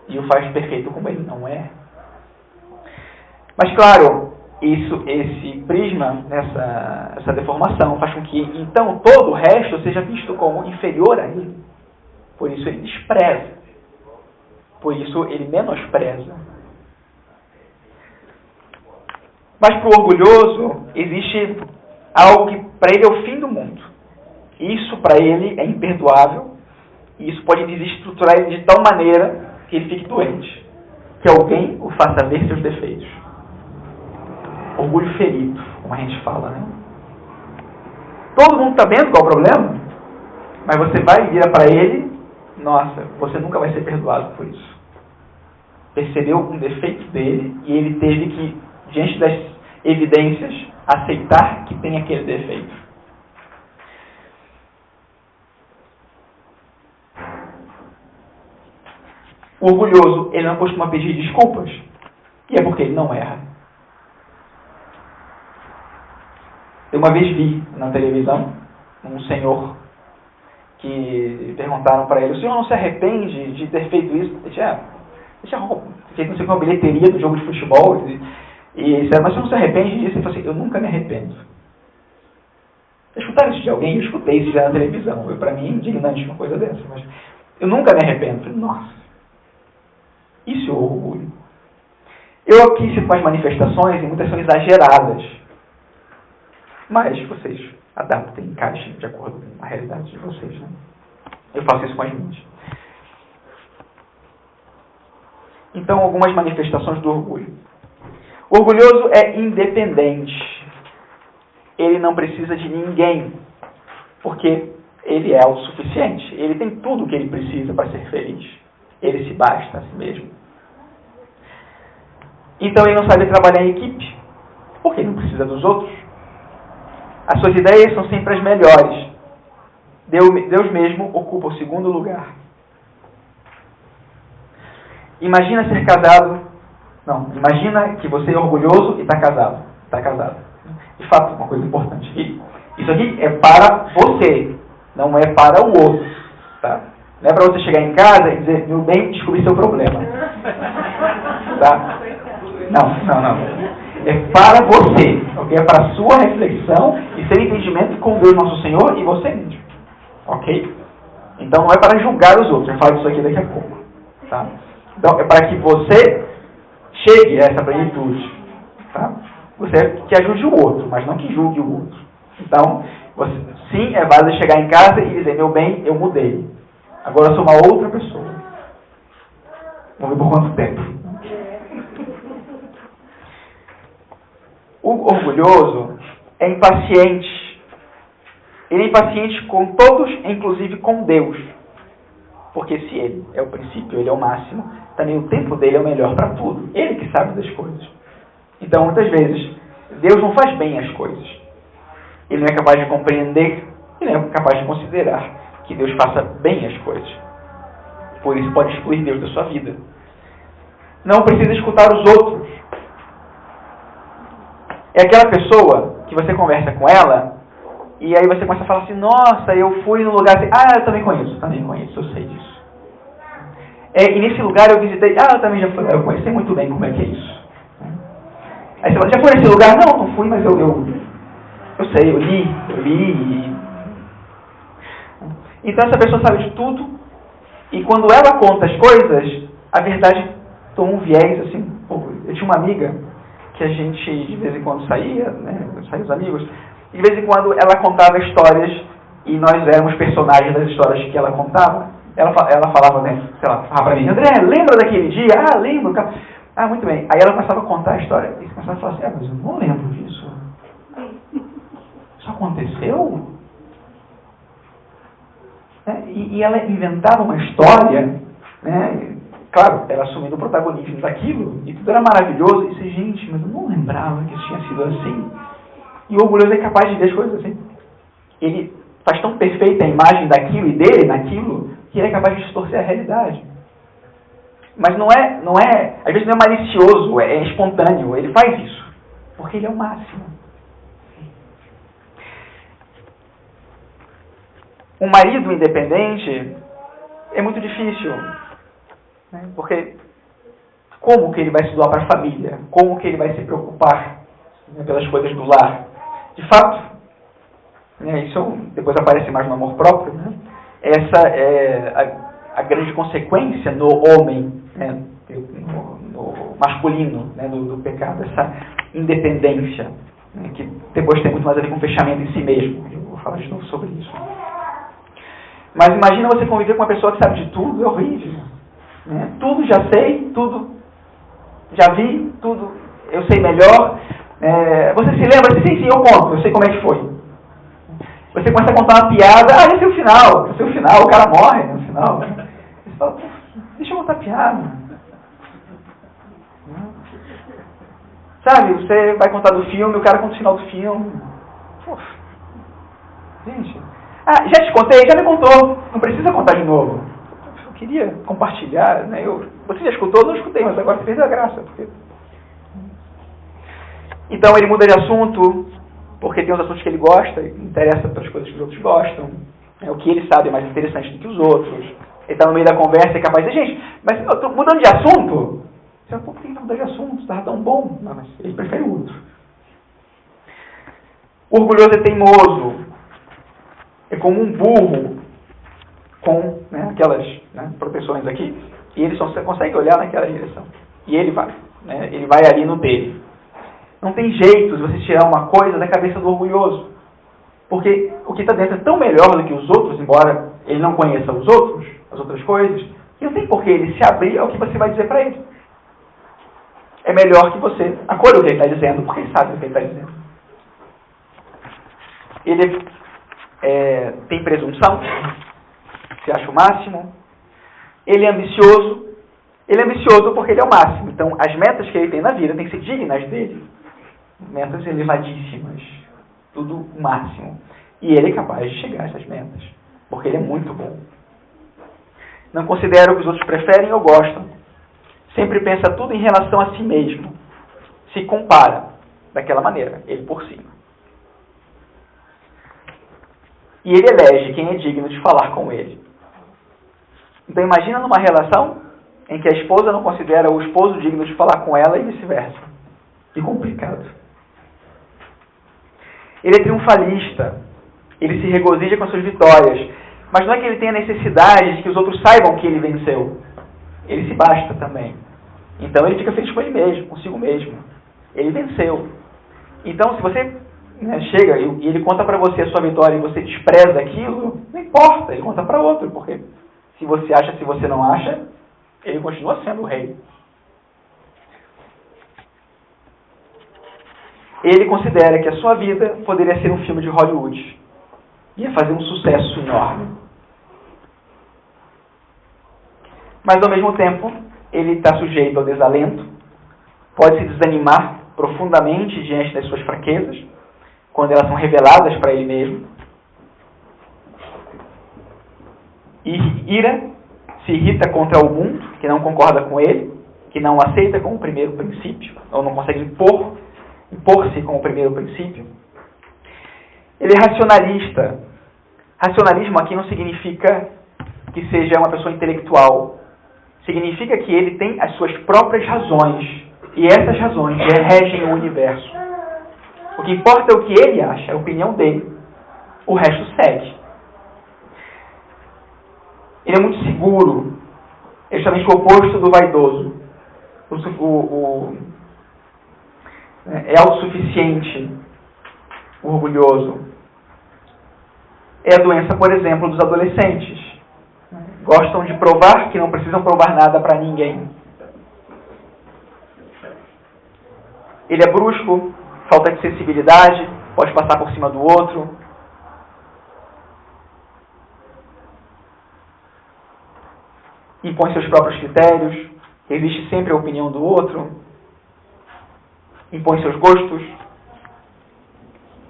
e o faz perfeito como ele não é. Mas claro, esse prisma, essa deformação, faz com que então todo o resto seja visto como inferior a ele. Por isso ele despreza. Por isso ele menospreza. Mas para o orgulhoso existe algo que para ele é o fim do mundo. Isso para ele é imperdoável. E isso pode desestruturar ele de tal maneira que ele fique doente. Que alguém o faça ver seus defeitos. Orgulho ferido, como a gente fala, né? Todo mundo está vendo qual é o problema, mas você vai e vira para ele, nossa, você nunca vai ser perdoado por isso. Percebeu um defeito dele e ele teve que, diante das evidências, aceitar que tem aquele defeito. O orgulhoso, ele não costuma pedir desculpas, e é porque ele não erra. Eu uma vez vi na televisão um senhor que perguntaram para ele, o senhor não se arrepende de ter feito isso? Ele disse, feito não sei qual bilheteria do jogo de futebol. E disseram, mas o senhor não se arrepende disso? Ele falou assim, eu nunca me arrependo. Escutaram isso de alguém? Eu escutei isso já na televisão. Para mim é indignante uma coisa dessa, mas eu nunca me arrependo. Eu falei, nossa, isso é orgulho. Eu aqui cito umas manifestações e muitas são exageradas. Mas vocês adaptem, encaixem de acordo com a realidade de vocês. Né? Eu faço isso com as minhas. Então, algumas manifestações do orgulho. O orgulhoso é independente. Ele não precisa de ninguém, porque ele é autossuficiente. Ele tem tudo o que ele precisa para ser feliz. Ele se basta a si mesmo. Então, ele não sabe trabalhar em equipe, porque ele não precisa dos outros. As suas ideias são sempre as melhores. Deus mesmo ocupa o segundo lugar. Imagina ser casado. Não, imagina que você é orgulhoso e está casado. Está casado. De fato, uma coisa importante. Isso aqui é para você, não é para o outro. Tá? Não é para você chegar em casa e dizer, meu bem, descobri seu problema. Tá? Não. É para você, ok? É para a sua reflexão e seu entendimento com Deus Nosso Senhor e você mesmo, ok? Então não é para julgar os outros, eu falo disso aqui daqui a pouco. Tá? Então é para que você chegue a essa plenitude. Tá? Você que ajude o outro, mas não que julgue o outro. Então, sim, é válido chegar em casa e dizer, meu bem, eu mudei. Agora eu sou uma outra pessoa. Vamos ver por quanto tempo. O orgulhoso é impaciente. Ele é impaciente com todos, inclusive com Deus. Porque se ele é o princípio, ele é o máximo, também o tempo dele é o melhor para tudo. Ele que sabe das coisas. Então, muitas vezes, Deus não faz bem as coisas. Ele não é capaz de compreender, ele não é capaz de considerar que Deus faça bem as coisas. Por isso pode excluir Deus da sua vida. Não precisa escutar os outros. É aquela pessoa que você conversa com ela e aí você começa a falar assim, nossa, eu fui no lugar assim, eu também conheço, eu sei disso. E nesse lugar eu visitei, eu também já fui, eu conheci muito bem como é que é isso. Aí você fala, já foi nesse lugar? Não fui, mas eu sei, eu li. Então essa pessoa sabe de tudo e quando ela conta as coisas, a verdade toma um viés assim. Eu tinha uma amiga que a gente de vez em quando saía, né, saía os amigos, e de vez em quando ela contava histórias e nós éramos personagens das histórias que ela contava. Ela falava, né, sei lá, falava pra mim, André, lembra daquele dia? Lembro. Muito bem. Aí ela começava a contar a história e começava a falar assim, mas eu não lembro disso. Isso aconteceu? E ela inventava uma história, né? Claro, ela assumindo o protagonismo daquilo, e tudo era maravilhoso. E disse, gente, mas eu não lembrava que isso tinha sido assim. E o orgulhoso é capaz de ver as coisas assim. Ele faz tão perfeita a imagem daquilo e dele naquilo, que ele é capaz de distorcer a realidade. Mas não é, às vezes não é malicioso, é espontâneo. Ele faz isso, porque ele é o máximo. Um marido independente é muito difícil, né? Porque como que ele vai se doar para a família? Como que ele vai se preocupar, né, pelas coisas do lar? De fato, né, isso depois aparece mais no amor próprio, né? Essa é a grande consequência no homem, né, no masculino, né, do pecado, essa independência, né, que depois tem muito mais a ver com fechamento em si mesmo. Eu vou falar de novo sobre isso. Mas imagina você conviver com uma pessoa que sabe de tudo, é horrível. Né? Tudo já sei, tudo já vi, tudo eu sei melhor. Você se lembra? Sim, eu conto, eu sei como é que foi. Você começa a contar uma piada, esse é o final, o cara morre no final. Você fala, deixa eu contar a piada. Sabe, você vai contar do filme, o cara conta o final do filme. Poxa, gente... já te contei, já me contou, não precisa contar de novo. Eu queria compartilhar, né? Você já escutou? Não escutei, mas agora você fez a graça. Então ele muda de assunto, porque tem os assuntos que ele gosta, e interessa para as coisas que os outros gostam. O que ele sabe é mais interessante do que os outros. Ele está no meio da conversa e é capaz de dizer, gente, mas eu estou mudando de assunto. Você fala, por que mudar de assunto? Estava tão bom. Não, mas ele prefere o outro. O orgulhoso é teimoso. É como um burro com, né, aquelas, né, proteções aqui, e ele só consegue olhar naquela direção. E ele vai ali no dele. Não tem jeito de você tirar uma coisa da cabeça do orgulhoso. Porque o que está dentro é tão melhor do que os outros, embora ele não conheça os outros, as outras coisas, que não tem por que ele se abrir ao que você vai dizer para ele. É melhor que você acolha o que ele está dizendo, porque ele sabe o que ele está dizendo. Ele tem presunção, se acha o máximo. Ele é ambicioso. Ele é ambicioso porque ele é o máximo. Então, as metas que ele tem na vida têm que ser dignas dele. Metas elevadíssimas. Tudo o máximo. E ele é capaz de chegar a essas metas. Porque ele é muito bom. Não considera o que os outros preferem ou gostam. Sempre pensa tudo em relação a si mesmo. Se compara daquela maneira, ele por cima. E ele elege quem é digno de falar com ele. Então imagina numa relação em que a esposa não considera o esposo digno de falar com ela e vice-versa. Que complicado. Ele é triunfalista. Ele se regozija com as suas vitórias. Mas não é que ele tenha necessidade de que os outros saibam que ele venceu. Ele se basta também. Então ele fica feliz com ele mesmo, consigo mesmo. Ele venceu. Então se você chega e ele conta para você a sua vitória e você despreza aquilo, não importa, ele conta para outro, porque se você acha, se você não acha, ele continua sendo o rei. Ele considera que a sua vida poderia ser um filme de Hollywood. Ia fazer um sucesso enorme. Mas ao mesmo tempo, ele está sujeito ao desalento, pode se desanimar profundamente diante das suas fraquezas, quando elas são reveladas para ele mesmo. E se irrita contra o mundo, que não concorda com ele, que não aceita como primeiro princípio, ou não consegue impor-se como primeiro princípio. Ele é racionalista. Racionalismo aqui não significa que seja uma pessoa intelectual. Significa que ele tem as suas próprias razões. E essas razões regem o universo. O que importa é o que ele acha, a opinião dele. O resto segue. Ele é muito seguro. É justamente o oposto do vaidoso. É autossuficiente. Orgulhoso. É a doença, por exemplo, dos adolescentes. Gostam de provar que não precisam provar nada para ninguém. Ele é brusco, falta de sensibilidade, pode passar por cima do outro. Impõe seus próprios critérios, resiste sempre à opinião do outro. Impõe seus gostos.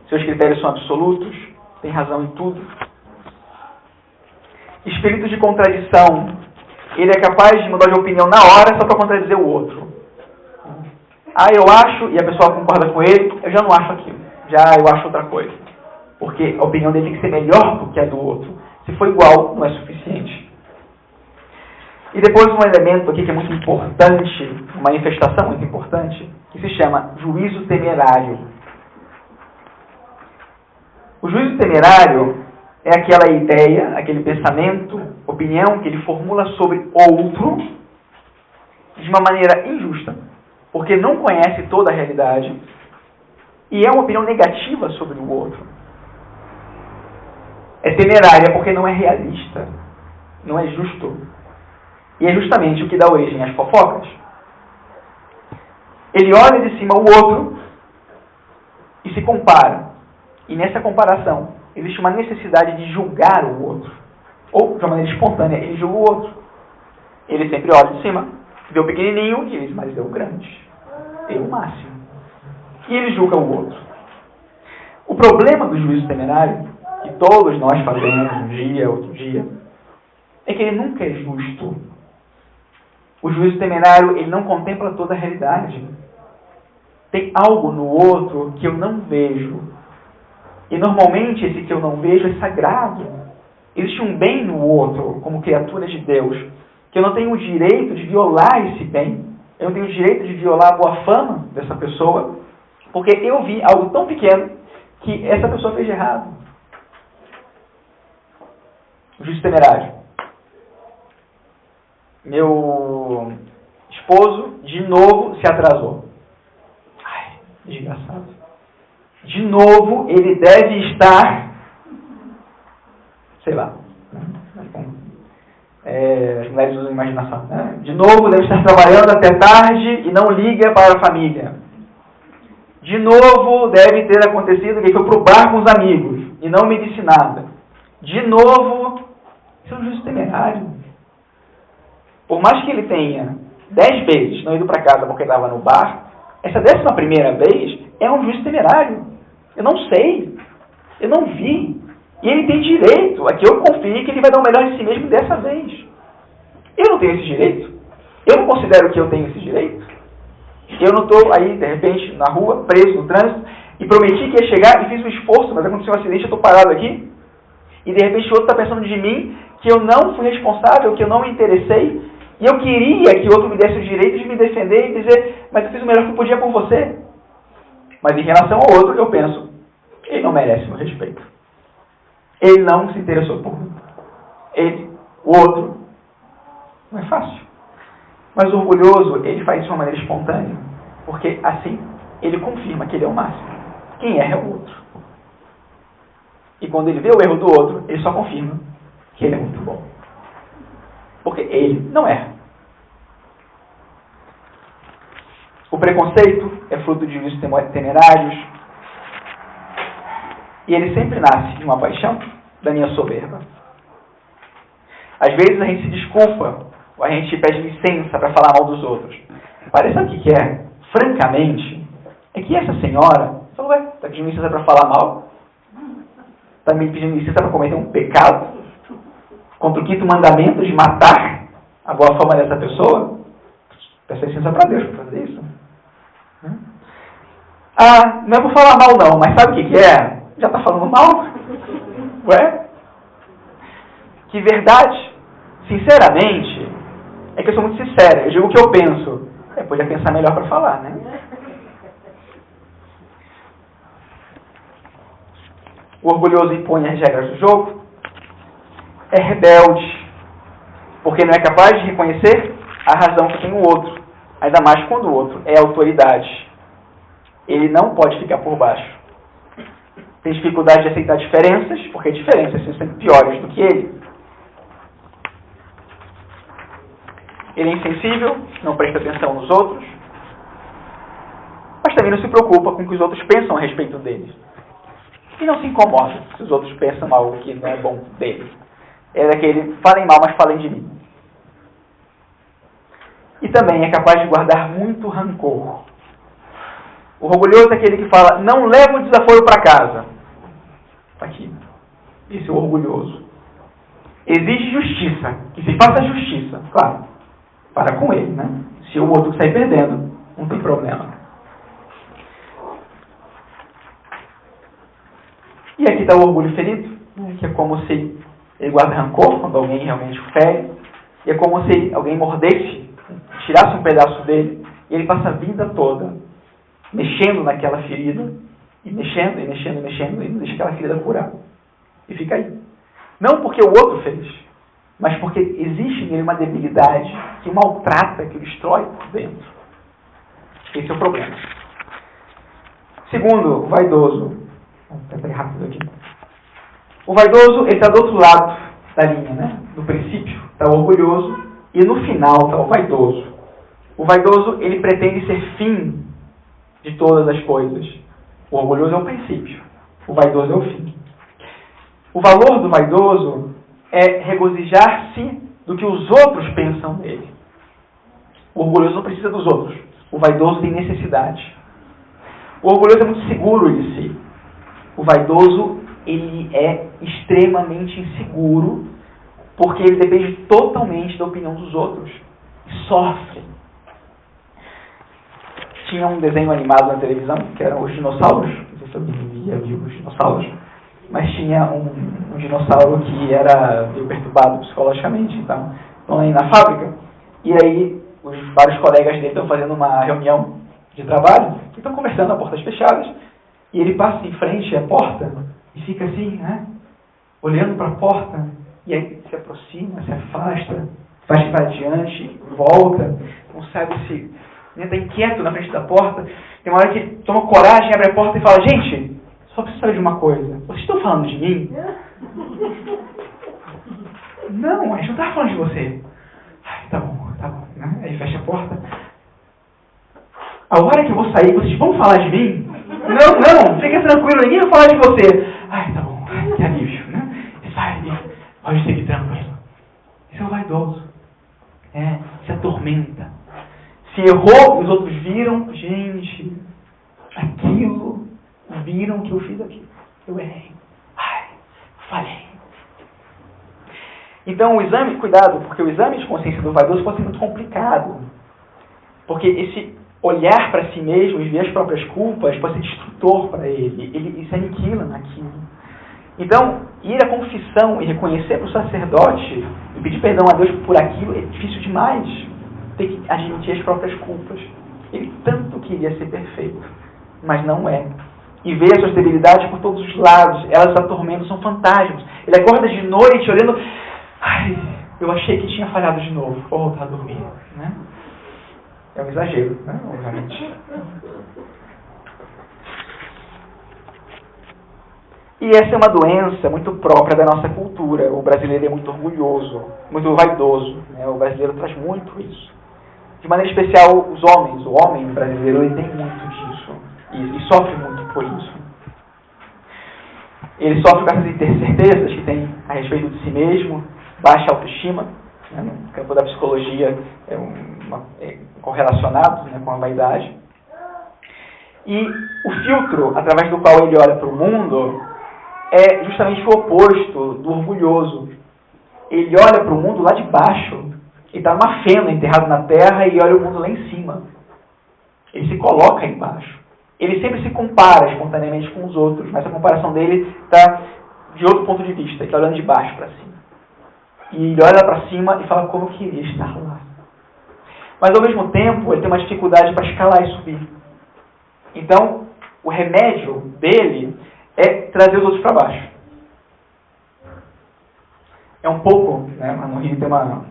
Seus critérios são absolutos, tem razão em tudo. Espírito de contradição. Ele é capaz de mudar de opinião na hora só para contradizer o outro. Eu acho, e a pessoa concorda com ele, eu já não acho aquilo. Já eu acho outra coisa. Porque a opinião dele tem que ser melhor do que a do outro. Se for igual, não é suficiente. E depois um elemento aqui que é muito importante, uma manifestação muito importante, que se chama juízo temerário. O juízo temerário é aquela ideia, aquele pensamento, opinião que ele formula sobre outro de uma maneira injusta, porque não conhece toda a realidade e é uma opinião negativa sobre o outro. É temerária porque não é realista, não é justo. E é justamente o que dá origem às fofocas. Ele olha de cima o outro e se compara. E nessa comparação, existe uma necessidade de julgar o outro. Ou, de uma maneira espontânea, ele julga o outro. Ele sempre olha de cima, vê o pequenininho e diz, mas eu o grande. Eu o máximo. E ele julga o outro. O problema do juízo temerário, que todos nós fazemos um dia, outro dia, é que ele nunca é justo. O juízo temerário, ele não contempla toda a realidade. Tem algo no outro que eu não vejo. E normalmente esse que eu não vejo é sagrado. Existe um bem no outro, como criatura de Deus, que eu não tenho o direito de violar esse bem. Eu não tenho o direito de violar a boa fama dessa pessoa, porque eu vi algo tão pequeno que essa pessoa fez de errado. O juízo temerário. Meu esposo, de novo, se atrasou. Ai, desgraçado. De novo, ele deve estar, sei lá, as mulheres usam imaginação, né? De novo, deve estar trabalhando até tarde e não liga para a família. De novo, deve ter acontecido que ele foi para o bar com os amigos e não me disse nada. De novo, isso é um juízo temerário. Por mais que ele tenha 10 vezes não ido para casa porque estava no bar, essa 11ª vez é um juízo temerário. Eu não sei. Eu não vi. E ele tem direito a que eu confie que ele vai dar o melhor de si mesmo dessa vez. Eu não tenho esse direito. Eu não considero que eu tenho esse direito. Eu não estou aí, de repente, na rua, preso no trânsito, e prometi que ia chegar e fiz um esforço, mas aconteceu um acidente, eu estou parado aqui, e de repente o outro está pensando de mim que eu não fui responsável, que eu não me interessei, e eu queria que o outro me desse o direito de me defender e dizer, mas eu fiz o melhor que eu podia por você. Mas em relação ao outro, eu penso, ele não merece meu respeito. Ele não se interessou por mim. ele, o outro. Não é fácil. Mas o orgulhoso, ele faz isso de uma maneira espontânea. Porque assim, ele confirma que ele é o máximo. Quem erra é o outro. E quando ele vê o erro do outro, ele só confirma que ele é muito bom. Porque ele não erra. O preconceito é fruto de vícios temerários. E ele sempre nasce de uma paixão da minha soberba. Às vezes a gente se desculpa, ou a gente pede licença para falar mal dos outros. Parece sabe o que é? Francamente, é que essa senhora falou, está pedindo licença para falar mal? Está me pedindo licença para cometer um pecado? Contra o 5º mandamento de matar a boa fama dessa pessoa? Peça licença para Deus para fazer isso. Ah, não é por falar mal não, mas sabe o que é? Já está falando mal? Ué? Que verdade, sinceramente, é que eu sou muito sincera. Eu digo o que eu penso. Podia pensar melhor para falar, né? O orgulhoso impõe as regras do jogo. É rebelde, porque não é capaz de reconhecer a razão que tem o outro. Ainda mais quando o outro é autoridade. Ele não pode ficar por baixo. Tem dificuldade de aceitar diferenças, porque diferenças são sempre piores do que ele. Ele é insensível, não presta atenção nos outros, mas também não se preocupa com o que os outros pensam a respeito dele. E não se incomoda se os outros pensam algo que não é bom dele. É daquele, falem mal, mas falem de mim. E também é capaz de guardar muito rancor. O orgulhoso é aquele que fala, não leva o desaforo para casa. Aqui. Esse é o orgulhoso. Exige justiça, que se faça justiça. Claro, para com ele, né? Se o outro sair perdendo, não tem problema. E aqui está o orgulho ferido, né? Que é como se ele guarda rancor quando alguém realmente o fere. E é como se alguém mordesse, tirasse um pedaço dele, e ele passa a vida toda mexendo naquela ferida, e mexendo, e mexendo, e mexendo, e não deixa aquela ferida curar. E fica aí. Não porque o outro fez, mas porque existe nele uma debilidade que o maltrata, que o destrói por dentro. Esse é o problema. Segundo, o vaidoso. Vou tentar ir rápido aqui. O vaidoso, ele está do outro lado da linha, né? No princípio está o orgulhoso e no final está o vaidoso. O vaidoso, ele pretende ser fim de todas as coisas. O orgulhoso é o princípio. O vaidoso é o fim. O valor do vaidoso é regozijar-se do que os outros pensam dele. O orgulhoso não precisa dos outros. O vaidoso tem necessidade. O orgulhoso é muito seguro de si. O vaidoso, ele é extremamente inseguro porque ele depende totalmente da opinião dos outros. E sofre. Tinha um desenho animado na televisão, que eram os dinossauros. Não sei se alguém viu os dinossauros. Mas tinha um dinossauro que era meio perturbado psicologicamente. Então, estão aí na fábrica. E aí, os vários colegas dele estão fazendo uma reunião de trabalho. E estão conversando a portas fechadas. E ele passa em frente à porta e fica assim, né? Olhando para a porta. E aí se aproxima, se afasta, vai para adiante, volta. Não sabe se... Está inquieto na frente da porta. Tem uma hora que ele toma coragem, abre a porta e fala, gente, só preciso saber de uma coisa. Vocês estão falando de mim? Não, a gente não está falando de você. Ai, tá bom. Né? Aí fecha a porta. A hora que eu vou sair, vocês vão falar de mim? Não, fica tranquilo, ninguém vai falar de você. Ai, tá bom, que alívio, né? Sai, pode seguir tranquilo. Isso é o vaidoso. Se atormenta. Se errou, os outros viram, gente, aquilo, viram que eu fiz aquilo. Eu errei. Ai, falhei. Então o exame, cuidado, porque o exame de consciência do vaidoso pode ser muito complicado. Porque esse olhar para si mesmo e ver as próprias culpas pode ser destrutor para ele. Ele se aniquila naquilo. Então, ir à confissão e reconhecer para o sacerdote e pedir perdão a Deus por aquilo é difícil demais. Ter que admitir as próprias culpas. Ele tanto queria ser perfeito, mas não é. E vê as suas debilidades por todos os lados. Elas atormentam, são fantasmas. Ele acorda de noite olhando... eu achei que tinha falhado de novo, vou voltar a dormir. Né? É um exagero, né? Obviamente. E essa é uma doença muito própria da nossa cultura. O brasileiro é muito orgulhoso, muito vaidoso. Né? O brasileiro traz muito isso. De maneira especial, os homens. O homem brasileiro ele tem muito disso. E sofre muito por isso. Ele sofre com essas incertezas que tem a respeito de si mesmo, baixa autoestima. Né? No campo da psicologia é correlacionado, né, com a vaidade. E o filtro através do qual ele olha para o mundo é justamente o oposto do orgulhoso. Ele olha para o mundo lá de baixo. Ele está numa fenda, enterrado na terra, e olha o mundo lá em cima. Ele se coloca embaixo. Ele sempre se compara espontaneamente com os outros, mas a comparação dele está de outro ponto de vista. Ele está olhando de baixo para cima. E ele olha para cima e fala como eu queria estar lá. Mas ao mesmo tempo, ele tem uma dificuldade para escalar e subir. Então, o remédio dele é trazer os outros para baixo. É um pouco, né, no Rio tem uma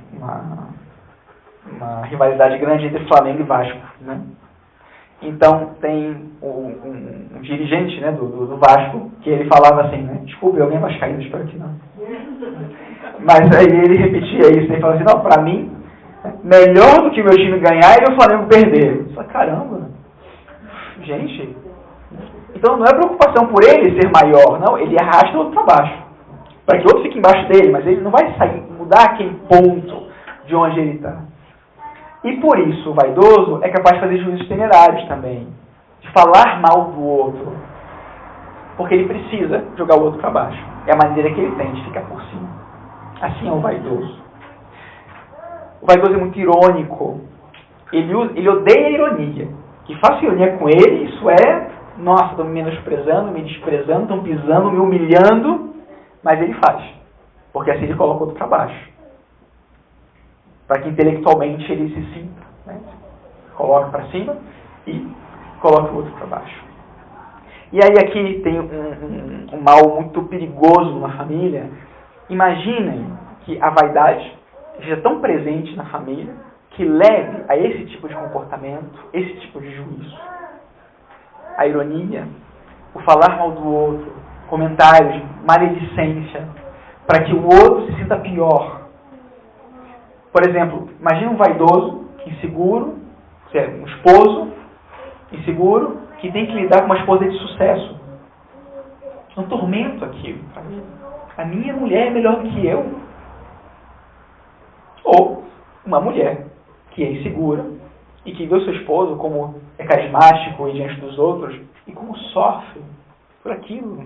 rivalidade grande entre Flamengo e Vasco. Né? Então, tem um dirigente, né, do Vasco, que ele falava assim, né, desculpe, alguém é vascaíno, espero que não. Mas aí ele repetia isso, ele falava assim, não, para mim, melhor do que o meu time ganhar é o Flamengo perder. Eu falei, caramba, gente. Então não é preocupação por ele ser maior, não, ele arrasta o outro para baixo. Para que o outro fique embaixo dele, mas ele não vai sair, mudar aquele ponto de onde ele está. E por isso o vaidoso é capaz de fazer juízos temerários também. De falar mal do outro. Porque ele precisa jogar o outro para baixo. É a maneira que ele tem de ficar por cima. Assim é o vaidoso. O vaidoso é muito irônico. Ele odeia a ironia. Que faça ironia com ele, isso é, nossa, estão me menosprezando, me desprezando, estão pisando, me humilhando, mas ele faz. Porque assim ele coloca o outro para baixo. Para que intelectualmente ele se sinta. Né? Coloca para cima e coloca o outro para baixo. E aí aqui tem um mal muito perigoso numa família. Imaginem que a vaidade esteja tão presente na família que leve a esse tipo de comportamento, esse tipo de juízo. A ironia, o falar mal do outro, comentários de maledicência, para que o outro se sinta pior. Por exemplo, imagine um vaidoso, inseguro, um esposo inseguro, que tem que lidar com uma esposa de sucesso. É um tormento aquilo. A minha mulher é melhor do que eu. Ou uma mulher que é insegura e que vê o seu esposo como é carismático e diante dos outros e como sofre por aquilo.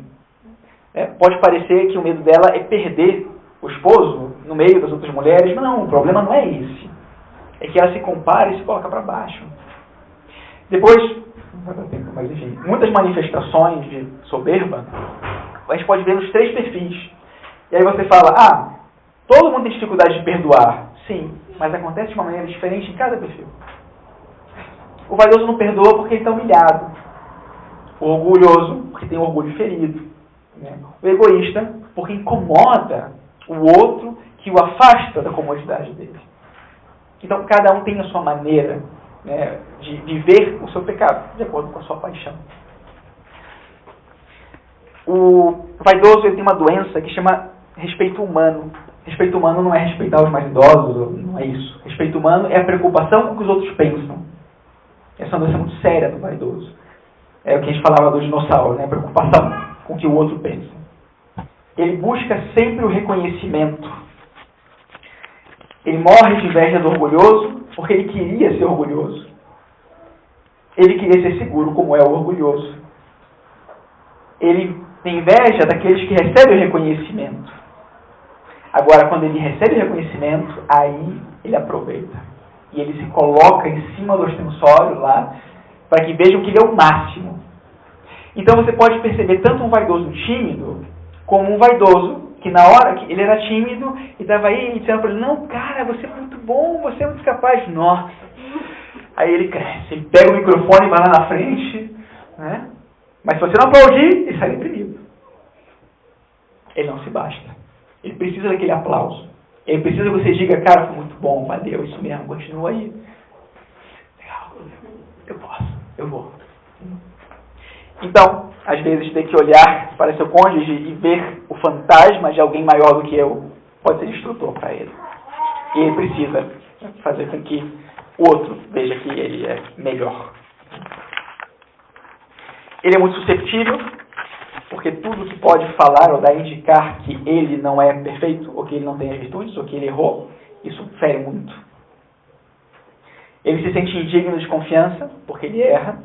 Pode parecer que o medo dela é perder o esposo no meio das outras mulheres, mas não, o problema não é esse. É que ela se compara e se coloca para baixo. Depois, não vai dar tempo, mas enfim, muitas manifestações de soberba, a gente pode ver nos 3 perfis. E aí você fala, todo mundo tem dificuldade de perdoar. Sim, mas acontece de uma maneira diferente em cada perfil. O vaidoso não perdoa porque ele está humilhado. O orgulhoso, porque tem orgulho ferido. Né? O egoísta, porque incomoda o outro que o afasta da comodidade dele. Então, cada um tem a sua maneira, né, de viver o seu pecado, de acordo com a sua paixão. O vaidoso ele tem uma doença que chama respeito humano. Respeito humano não é respeitar os mais idosos, não é isso. Respeito humano é a preocupação com o que os outros pensam. Essa é uma doença muito séria do vaidoso. É o que a gente falava do dinossauro, né? A preocupação com o que o outro pensa. Ele busca sempre o reconhecimento. Ele morre de inveja do orgulhoso porque ele queria ser orgulhoso. Ele queria ser seguro como é o orgulhoso. Ele tem inveja daqueles que recebem o reconhecimento. Agora, quando ele recebe o reconhecimento, aí ele aproveita. E ele se coloca em cima do ostensório lá, para que vejam que ele é o máximo. Então você pode perceber tanto um vaidoso tímido, como um vaidoso que na hora que ele era tímido e estava aí dizendo para ele, não, cara, você é muito bom, você é muito capaz. Nossa. Aí ele cresce, ele pega o microfone e vai lá na frente, né? Mas se você não aplaudir, ele sai deprimido. Ele não se basta. Ele precisa daquele aplauso. Ele precisa que você diga, cara, foi muito bom, valeu, isso mesmo, continua aí. Legal, eu posso, eu vou. Então, às vezes, ter que olhar para seu cônjuge e ver o fantasma de alguém maior do que eu pode ser destrutor para ele. E ele precisa fazer com que o outro veja que ele é melhor. Ele é muito susceptível, porque tudo que pode falar ou dar a indicar que ele não é perfeito, ou que ele não tem as virtudes, ou que ele errou, isso fere muito. Ele se sente indigno de confiança, porque ele erra,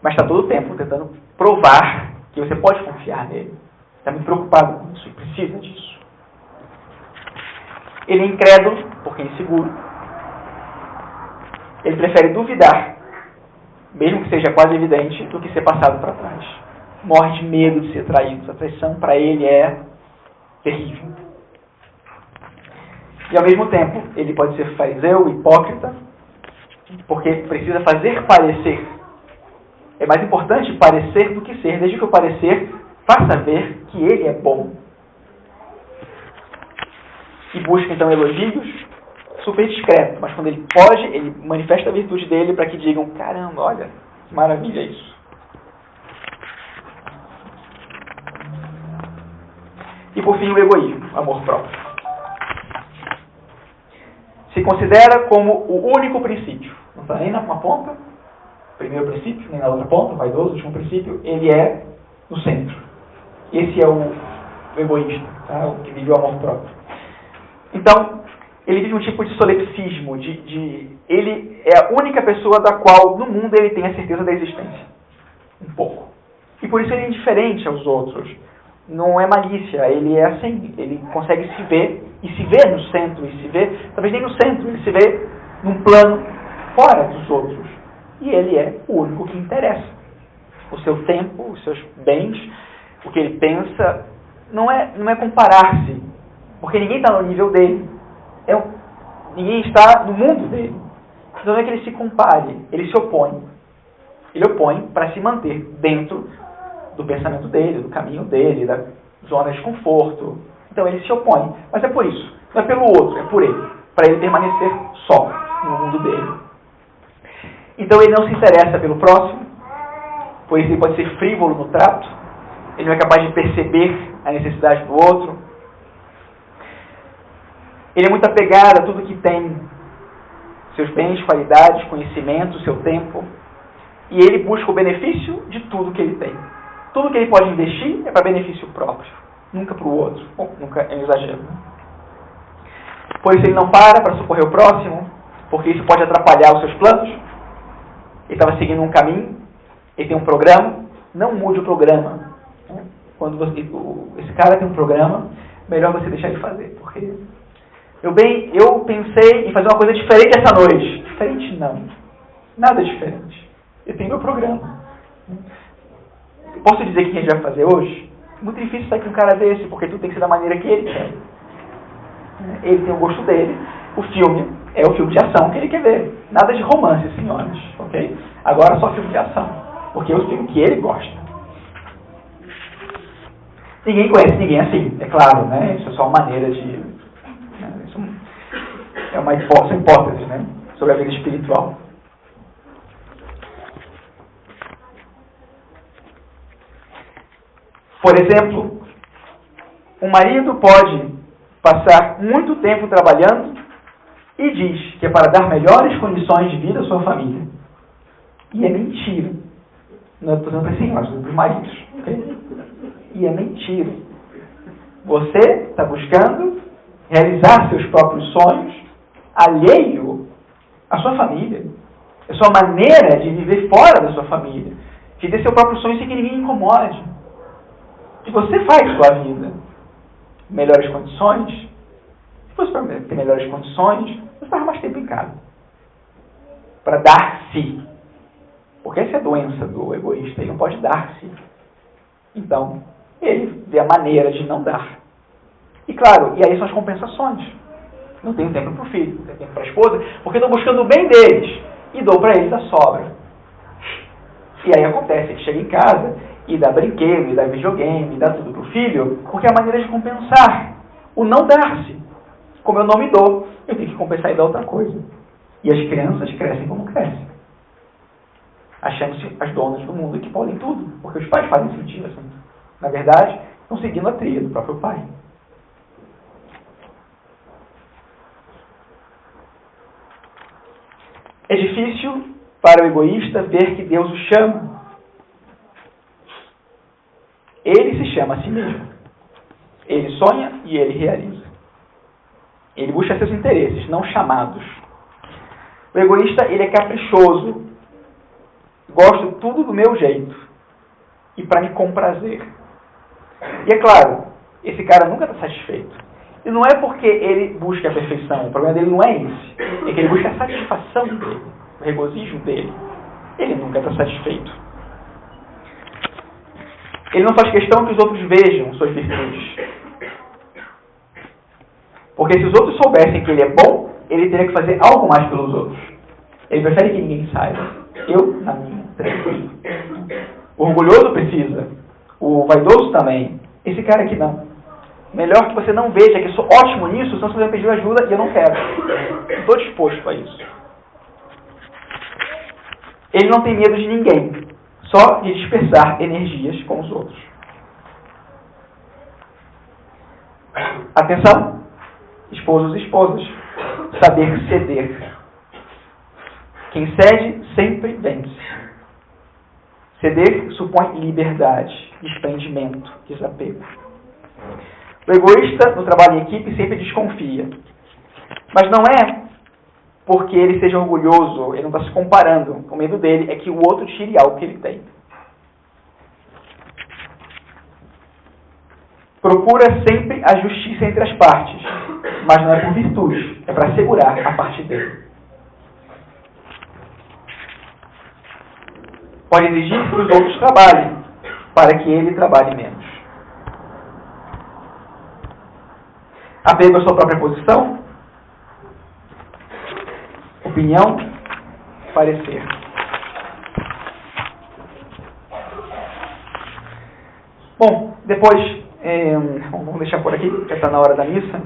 mas está todo o tempo tentando provar que você pode confiar nele. Está muito preocupado com isso e precisa disso. Ele é incrédulo, porque é inseguro. Ele prefere duvidar, mesmo que seja quase evidente, do que ser passado para trás. Morre de medo de ser traído. A traição para ele é terrível. E ao mesmo tempo, ele pode ser fariseu, hipócrita, porque precisa fazer parecer. É mais importante parecer do que ser, desde que o parecer faça ver que ele é bom. E busca então elogios, super discreto, mas quando ele pode, ele manifesta a virtude dele para que digam, caramba, olha, que maravilha isso. E por fim o egoísmo, amor próprio. Se considera como o único princípio. Não está nem na uma ponta, primeiro princípio, nem na outra ponta, vaidoso, último princípio, ele é no centro. Esse é o egoísta, tá? O que vive o amor próprio. Então, ele vive um tipo de solipsismo, ele é a única pessoa da qual no mundo ele tem a certeza da existência. Um pouco. E por isso ele é indiferente aos outros. Não é malícia, ele é assim, ele consegue se ver, e se vê no centro, e se vê, talvez nem no centro, ele se vê num plano fora dos outros. E ele é o único que interessa. O seu tempo, os seus bens, o que ele pensa, não é comparar-se, porque ninguém está no nível dele. Ninguém está no mundo dele. Então não é que ele se compare, ele se opõe. Ele opõe para se manter dentro do pensamento dele, do caminho dele, da zona de conforto. Então ele se opõe. Mas é por isso. Não é pelo outro, é por ele. Para ele permanecer só no mundo dele. Então ele não se interessa pelo próximo. Por isso ele pode ser frívolo no trato. Ele não é capaz de perceber a necessidade do outro. Ele é muito apegado a tudo que tem. Seus bens, qualidades, conhecimento, seu tempo. E ele busca o benefício de tudo que ele tem. Tudo que ele pode investir é para benefício próprio. Nunca para o outro. Bom, nunca é um exagero. Né? Por isso ele não para socorrer o próximo, porque isso pode atrapalhar os seus planos. Ele estava seguindo um caminho, ele tem um programa, não mude o programa. Quando esse cara tem um programa, melhor você deixar ele fazer, porque eu pensei em fazer uma coisa diferente essa noite. Diferente não. Nada diferente. Eu tenho meu programa. Posso dizer o que a gente vai fazer hoje? É muito difícil sair com um cara desse, porque tudo tem que ser da maneira que ele quer. Ele tem o gosto dele. O filme é o filme de ação que ele quer ver. Nada de romance, senhores. Ok? Agora só filme de ação. Porque é o filme que ele gosta. Ninguém conhece ninguém assim, é claro, né? Isso é só uma maneira de... Isso é uma hipótese, né? Sobre a vida espiritual. Por exemplo, um marido pode passar muito tempo trabalhando e diz que é para dar melhores condições de vida à sua família. E é mentira. Não estou dizendo para senhoras, estou para os maridos. Okay? E é mentira. Você está buscando realizar seus próprios sonhos alheio à sua família. É sua maneira de viver fora da sua família. De ter seu próprio sonho sem que ninguém incomode. Se você faz sua vida melhores condições, se fosse para ter melhores condições, você faz mais tempo em casa. Para dar-se. Porque essa é a doença do egoísta. Ele não pode dar-se. Então, ele vê a maneira de não dar. E claro, e aí são as compensações. Não tenho tempo para o filho, não tenho tempo para a esposa, porque estou buscando o bem deles. E dou para eles a sobra. E aí acontece, ele chega em casa e dá brinquedo, e dá videogame, e dá tudo para o filho, porque é a maneira de compensar o não dar-se. Como eu não me dou, eu tenho que compensar e dar outra coisa. E as crianças crescem como crescem, achando-se as donas do mundo e que podem tudo, porque os pais fazem sentido assim. Na verdade, estão seguindo a trilha do próprio pai. É difícil para o egoísta ver que Deus o chama. Ele se chama a si mesmo. Ele sonha e ele realiza. Ele busca seus interesses, não chamados. O egoísta, ele é caprichoso. Gosto tudo do meu jeito. E para me comprazer. E é claro, esse cara nunca está satisfeito. E não é porque ele busca a perfeição. O problema dele não é esse. É que ele busca a satisfação dele. O regozijo dele. Ele nunca está satisfeito. Ele não faz questão que os outros vejam suas virtudes. Porque se os outros soubessem que ele é bom, ele teria que fazer algo mais pelos outros. Ele prefere que ninguém saiba. Eu, na minha, tranquilo. O orgulhoso precisa. O vaidoso também. Esse cara aqui não. Melhor que você não veja que eu sou ótimo nisso, senão você vai pedir ajuda e eu não quero. Não estou disposto a isso. Ele não tem medo de ninguém. Só de dispersar energias com os outros. Atenção, esposos e esposas. Saber ceder. Quem cede sempre vence. Ceder supõe liberdade, desprendimento, desapego. O egoísta, no trabalho em equipe, sempre desconfia. Mas não é porque ele seja orgulhoso, ele não está se comparando. O medo dele é que o outro tire algo que ele tem. Procura sempre a justiça entre as partes, mas não é por virtude, é para assegurar a parte dele. Pode exigir que os outros trabalhem, para que ele trabalhe menos. Apego à sua própria posição, opinião, parecer. Bom, depois, vamos deixar por aqui, já está na hora da missa.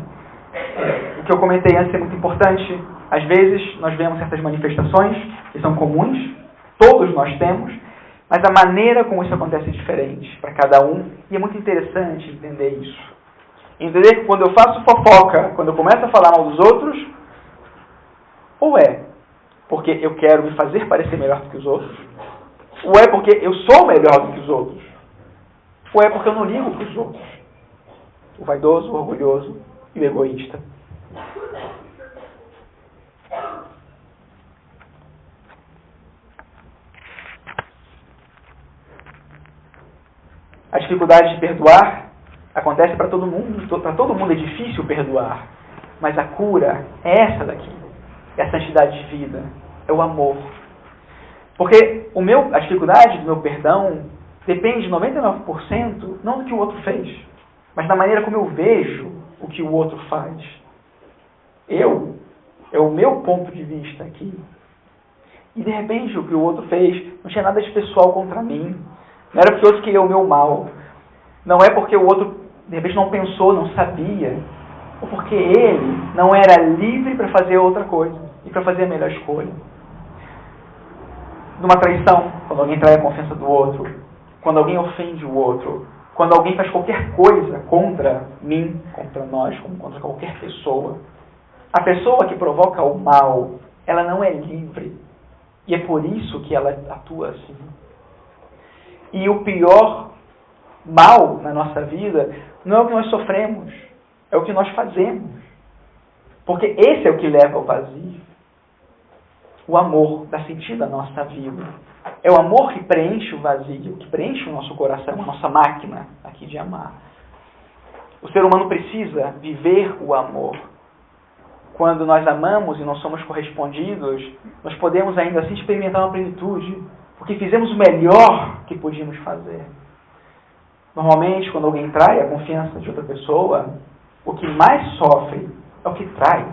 O que eu comentei antes é muito importante. Às vezes, nós vemos certas manifestações que são comuns, todos nós temos, mas a maneira como isso acontece é diferente para cada um, e é muito interessante entender isso. Entender que quando eu faço fofoca, quando eu começo a falar mal dos outros, ou é porque eu quero me fazer parecer melhor do que os outros, ou é porque eu sou melhor do que os outros, ou é porque eu não ligo para os outros. O vaidoso, o orgulhoso e o egoísta. A dificuldade de perdoar acontece para todo mundo. Para todo mundo é difícil perdoar. Mas a cura é essa daqui. É a santidade de vida. É o amor. Porque a dificuldade do meu perdão depende 99% não do que o outro fez, mas da maneira como eu vejo o que o outro faz. É o meu ponto de vista aqui. E de repente o que o outro fez não tinha nada de pessoal contra mim. Não era porque o outro queria o meu mal. Não é porque o outro, de repente, não pensou, não sabia. Ou porque ele não era livre para fazer outra coisa. E para fazer a melhor escolha. Numa traição, quando alguém trai a confiança do outro. Quando alguém ofende o outro. Quando alguém faz qualquer coisa contra mim, contra nós, contra qualquer pessoa. A pessoa que provoca o mal, ela não é livre. E é por isso que ela atua assim. E o pior mal na nossa vida não é o que nós sofremos, é o que nós fazemos. Porque esse é o que leva ao vazio. O amor dá sentido à nossa vida. É o amor que preenche o vazio, que preenche o nosso coração, a nossa máquina aqui de amar. O ser humano precisa viver o amor. Quando nós amamos e não somos correspondidos, nós podemos ainda assim experimentar uma plenitude, porque fizemos o melhor que podíamos fazer. Normalmente, quando alguém trai a confiança de outra pessoa, o que mais sofre é o que trai.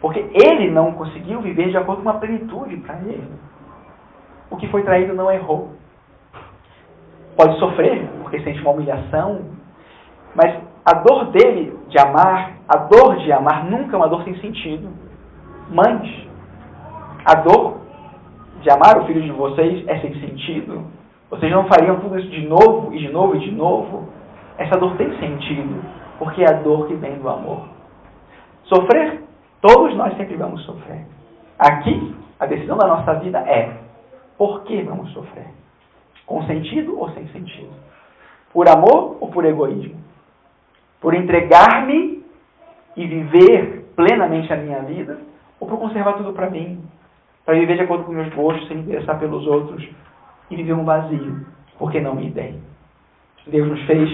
Porque ele não conseguiu viver de acordo com uma plenitude para ele. O que foi traído não errou. Pode sofrer, porque sente uma humilhação, mas a dor dele de amar, a dor de amar nunca é uma dor sem sentido. Mães, a dor de amar o filho de vocês é sem sentido? Vocês não fariam tudo isso de novo, e de novo, e de novo? Essa dor tem sentido, porque é a dor que vem do amor. Sofrer, todos nós sempre vamos sofrer. Aqui, a decisão da nossa vida é: por que vamos sofrer? Com sentido ou sem sentido? Por amor ou por egoísmo? Por entregar-me e viver plenamente a minha vida? Ou por conservar tudo para mim? Para viver de acordo com meus gostos, sem me interessar pelos outros? E viver um vazio, porque não me dei. Deus nos fez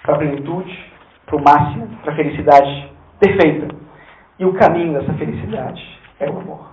para a plenitude, para o máximo, para a felicidade perfeita. E o caminho dessa felicidade é o amor.